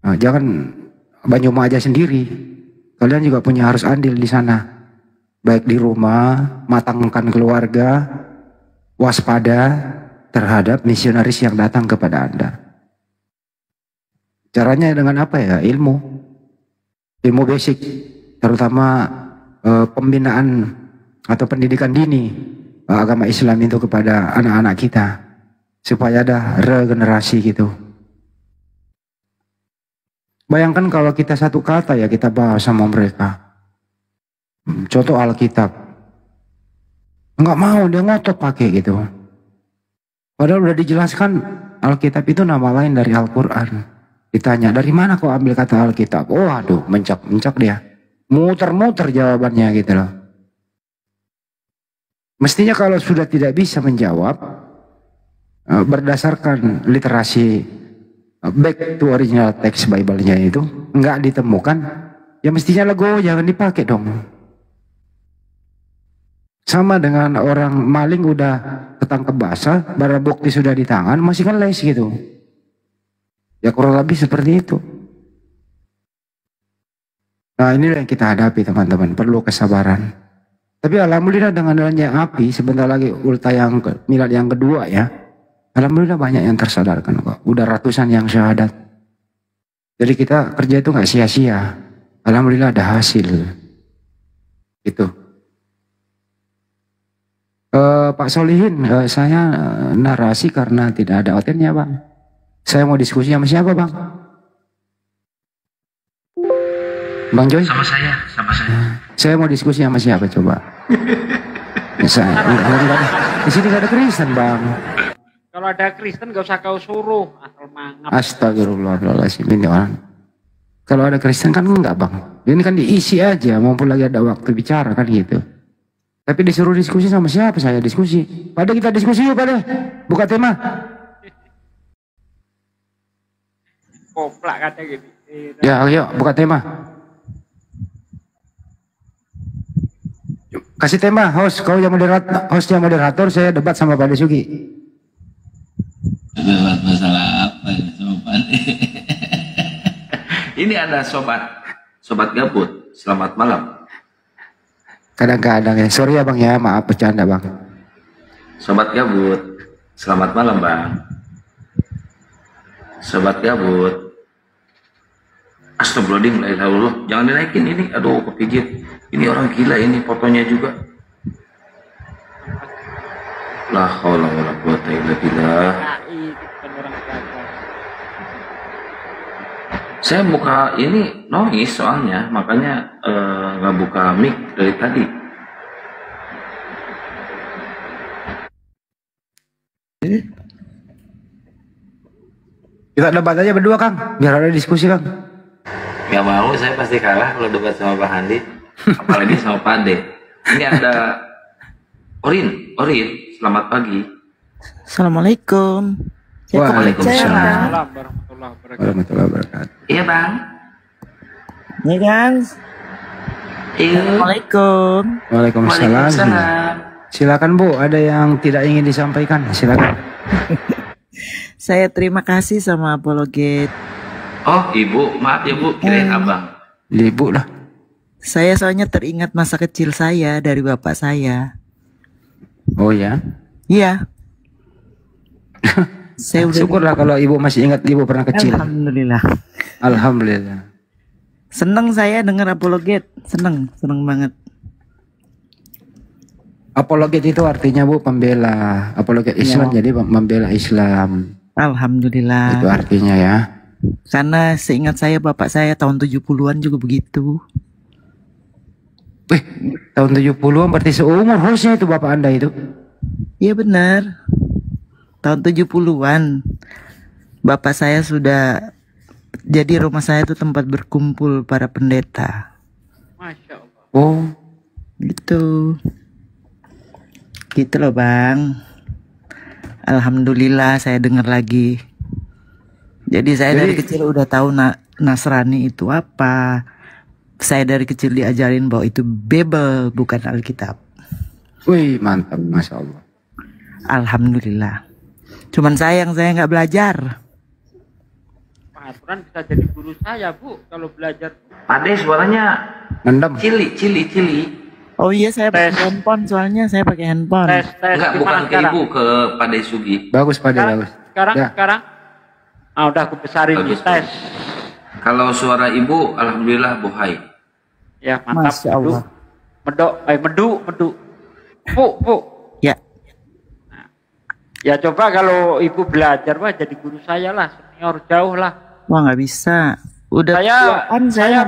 Jangan Banyuma aja sendiri. Kalian juga punya harus andil di sana. Baik di rumah, matangkan keluarga, waspada terhadap misionaris yang datang kepada Anda. Caranya dengan apa ya? Ilmu basic, terutama pembinaan atau pendidikan dini agama Islam itu kepada anak-anak kita, supaya ada regenerasi gitu. Bayangkan kalau kita satu kata ya kita bahas sama mereka. Contoh Alkitab. Nggak mau, dia ngotot pakai gitu. Padahal udah dijelaskan Alkitab itu nama lain dari Al-Quran. Ditanya, dari mana kau ambil kata Alkitab? Oh aduh, mencak dia. Muter-muter jawabannya gitu loh. Mestinya kalau sudah tidak bisa menjawab, berdasarkan literasi back to original text Bible-nya itu, nggak ditemukan, ya mestinya legowo, jangan dipakai dong. Sama dengan orang maling udah ketangkep basah, barang bukti sudah di tangan, masih kan les gitu. Ya kurang lebih seperti itu. Nah inilah yang kita hadapi teman-teman, perlu kesabaran. Tapi alhamdulillah dengan adanya api, sebentar lagi ulta yang milad yang kedua ya. Alhamdulillah banyak yang tersadarkan kok. Udah ratusan yang syahadat. Jadi kita kerja itu nggak sia-sia. Alhamdulillah ada hasil. Gitu. Pak Solihin, saya narasi karena tidak ada outletnya Bang. Saya mau diskusi sama siapa Bang? Bang Joy? Sama saya. Saya mau diskusi sama siapa coba? Enggak, di sini nggak ada Kristen Bang. Kalau ada Kristen gak usah kau suruh, asal mangap. Astagfirullahaladzim, ini orang. Kalau ada Kristen kan enggak Bang. Ini kan diisi aja, maupun lagi ada waktu bicara kan gitu. Tapi disuruh diskusi sama siapa saya diskusi? Pada kita diskusi yuk pada. Buka tema. Koplak kata gitu. Ya ayo buka tema. Kasih tema host, kau yang moderator, host yang moderator, saya debat sama Pak Desugi. Debat masalah apa ini sobat? Ini ada sobat gabut. Selamat malam. Kadang-kadang ya, sorry ya Bang ya, maaf bercanda Bang. Sobat gabut, selamat malam Bang. Sobat gabut. Astagfirullahaladzim, la ilaha illallah. Jangan dinaikin ini, aduh kepijit. Ini orang gila ini fotonya juga. La haula wala quwata illa billah. Saya buka ini noise soalnya, makanya nggak buka mic dari tadi. Kita debat aja berdua Kang, biar ada diskusi Kang. Gak mau, saya pasti kalah kalau debat sama Pak Handi, apalagi sama Pak Ade. Ini ada Orin, selamat pagi. Assalamualaikum. Waalaikumsalam. Warahmatullahi wabarakatuh. Iya Bang. Iya kan? Assalamualaikum. Waalaikumsalam. Silakan Bu, ada yang tidak ingin disampaikan, silakan. Saya terima kasih sama Apologet. Oh Ibu, maaf ya Bu, kirain Abang. Ibu lah. Saya soalnya teringat masa kecil saya dari bapak saya. Oh ya? Iya. Saya udah syukurlah kalau Ibu masih ingat Ibu pernah kecil. Alhamdulillah. Alhamdulillah. Seneng saya dengar Apologet, seneng banget. Apologet itu artinya Bu pembela. Apologet Islam Ya. jadi membela Islam. Alhamdulillah. Itu artinya ya. Karena seingat saya bapak saya tahun 70-an juga begitu. Wih, tahun 70-an berarti seumur hostnya itu bapak Anda itu. Iya benar. Tahun 70-an. Bapak saya sudah, jadi rumah saya itu tempat berkumpul para pendeta. Masya Allah. Oh, gitu. Gitu loh Bang. Alhamdulillah saya dengar lagi. Jadi saya dari kecil udah tahu Nasrani itu apa. Saya dari kecil diajarin bahwa itu Bible bukan Alkitab. Wih mantap, Masya Allah. Alhamdulillah. Cuman sayang saya nggak belajar. Pengaturan bisa jadi guru saya Bu kalau belajar. Ade suaranya mendem. Cili. Oh iya saya pakai handphone, soalnya saya pakai handphone. Enggak, bukan ke Ibu, ke Pak Desugi. Bagus Pak De, bagus. Sekarang. Ah udah aku besarin di tes. Kalau suara Ibu, alhamdulillah bohai. Ya mantap. Masya Allah. Medu. Bu. Ya. Ya coba kalau Ibu belajar wah jadi guru saya lah, senior jauh lah. Wah nggak bisa. Udah saya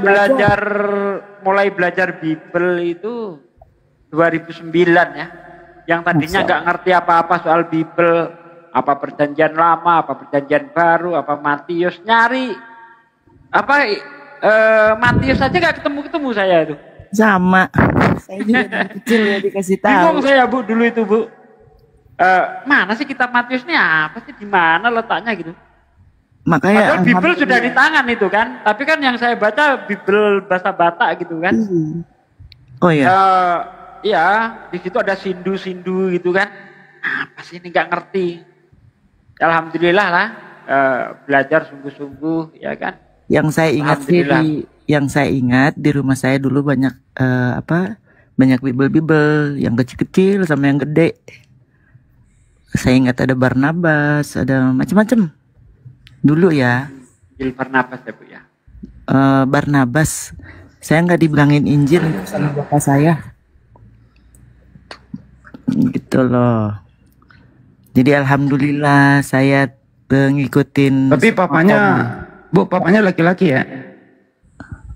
mulai belajar Bible itu 2009 ya. Yang tadinya nggak ngerti apa-apa soal Bible, apa perjanjian lama, apa perjanjian baru, apa Matius, nyari apa Matius aja nggak ketemu saya itu. Sama. Saya juga dari kecil ya dikasih tahu. Bingung saya Bu dulu itu Bu. Mana sih kitab Matius ini apa sih, di mana letaknya gitu? Makanya padahal Bible sudah di tangan itu kan, tapi kan yang saya baca Bible bahasa Batak gitu kan. Oh iya. Iya, di situ ada sindu-sindu gitu kan. Apa sih ini nggak ngerti. Alhamdulillah lah, belajar sungguh-sungguh ya kan. Yang saya ingat sih di rumah saya dulu banyak banyak Bible yang kecil-kecil sama yang gede. Saya ingat ada Barnabas, ada macam-macam. Dulu ya. Injil Barnabas ya Bu ya. Barnabas. Saya nggak dibilangin Injil sama bapak saya. Gitu loh. Jadi alhamdulillah saya ngikutin. Tapi papanya laki-laki ya?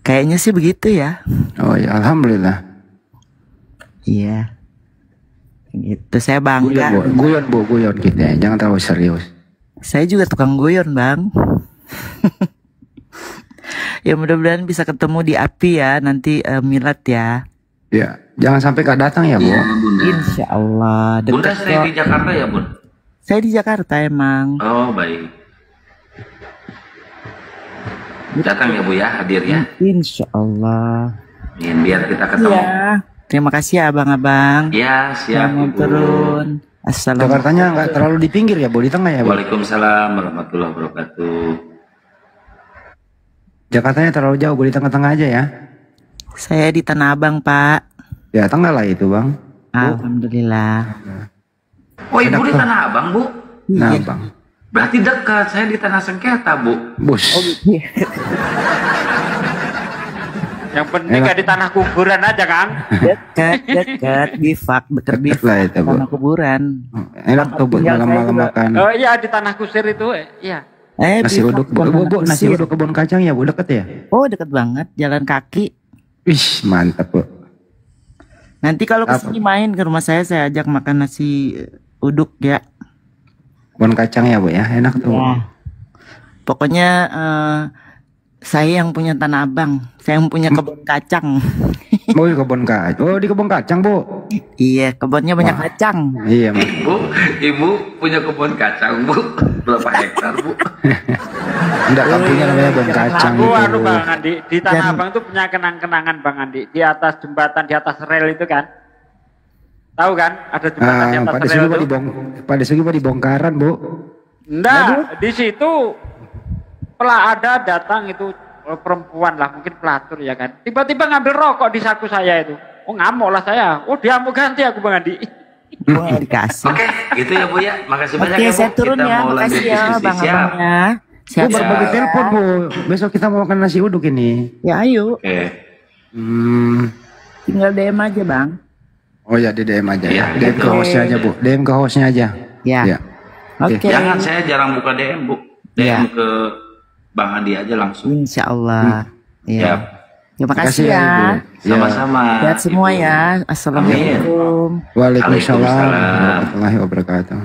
Kayaknya sih begitu ya. Oh ya, alhamdulillah. Iya. Gitu, saya bangga. Guyon kita, jangan terlalu serius. Saya juga tukang guyon, Bang. Ya mudah-mudahan bisa ketemu di API ya, nanti milad ya. Ya, jangan sampai gak datang ya, Bu. Iya, Bunda. Insya Allah. Bunda stay di Jakarta ya, Bun? Saya di Jakarta emang. Oh, baik. Datang ya, Bu ya, hadir ya. Insya Allah. Biar kita ketemu. Iya. Terima kasih ya abang-abang. Ya, siap yang Ibu. turun. Assalamualaikum. Jakartanya nggak terlalu di pinggir ya, Bu, di tengah ya, Bu? Waalaikumsalam warahmatullahi wabarakatuh. Jakartanya terlalu jauh, Bu, di tengah-tengah aja ya. Saya di Tanah Abang, Pak. Ya, tengah lah itu, Bang. Alhamdulillah. Oh, Ibu di Tanah Abang, Bu? Nah, Bang. Berarti dekat, saya di Tanah Sengketa, Bu. Bus. Yang penting gak di tanah kuburan aja, Kang. Dekat, bifak, dekat lah itu, Bu. tanah kuburan. Enak tuh, Bu, malam-malam makan. Oh iya, di tanah kusir itu, iya. Nasi uduk, Bu, nasi uduk kebun kacang ya, Bu, deket ya? Oh, deket banget, jalan kaki. Wih, mantap, Bu. Nanti kalau kesini main ke rumah saya ajak makan nasi uduk ya. Kebun kacang ya, Bu ya, enak tuh. Ya. Pokoknya saya yang punya Tanah Abang, saya yang punya kebun kacang. Oh, kebun kacang. Oh, di kebun kacang, Bu. Iya, kebunnya banyak kacang. Iya, Mas. Ibu punya kebun kacang, Bu. Berapa hektar, Bu? Enggak, kampungnya namanya kebun kacang. Bu, anu Bang Andi, di Tanah Abang tuh punya kenang-kenangan Bang Andi. Di atas jembatan, di atas rel itu kan. Tahu kan? Ada jembatan di atas rel itu. Pada segi dibongkaran, Bu. Enggak, di situ ada datang itu perempuan lah, mungkin pelatur ya kan. Tiba-tiba ngambil rokok di saku saya itu. Oh, ngamuk lah saya. Oh, dia mau ganti aku Bang Andi. Wah, dikasih. Oke, gitu ya Bu ya. Makasih banyak ya Bu. Saya turun Kita ya. mau lanjut Makasih ya diskusi. bang-abangnya. Bu, berbagi telepon, Bu. Besok kita mau makan nasi uduk ini. Ya, ayo. Oke. Tinggal DM aja, Bang. Oh ya, di DM aja ya. Iya, DM ke hostnya aja, Bu. DM ke hostnya aja. Ya. Oke. Jangan, saya jarang buka DM, Bu. DM ke Bang Andi aja langsung. Insya Allah. Iya. Terima kasih Makasih ya, ya. Ibu. Sama-sama. Sehat semua Ibu. ya. Assalamualaikum. Waalaikumsalam Waalaikumsalam. warahmatullahi wabarakatuh.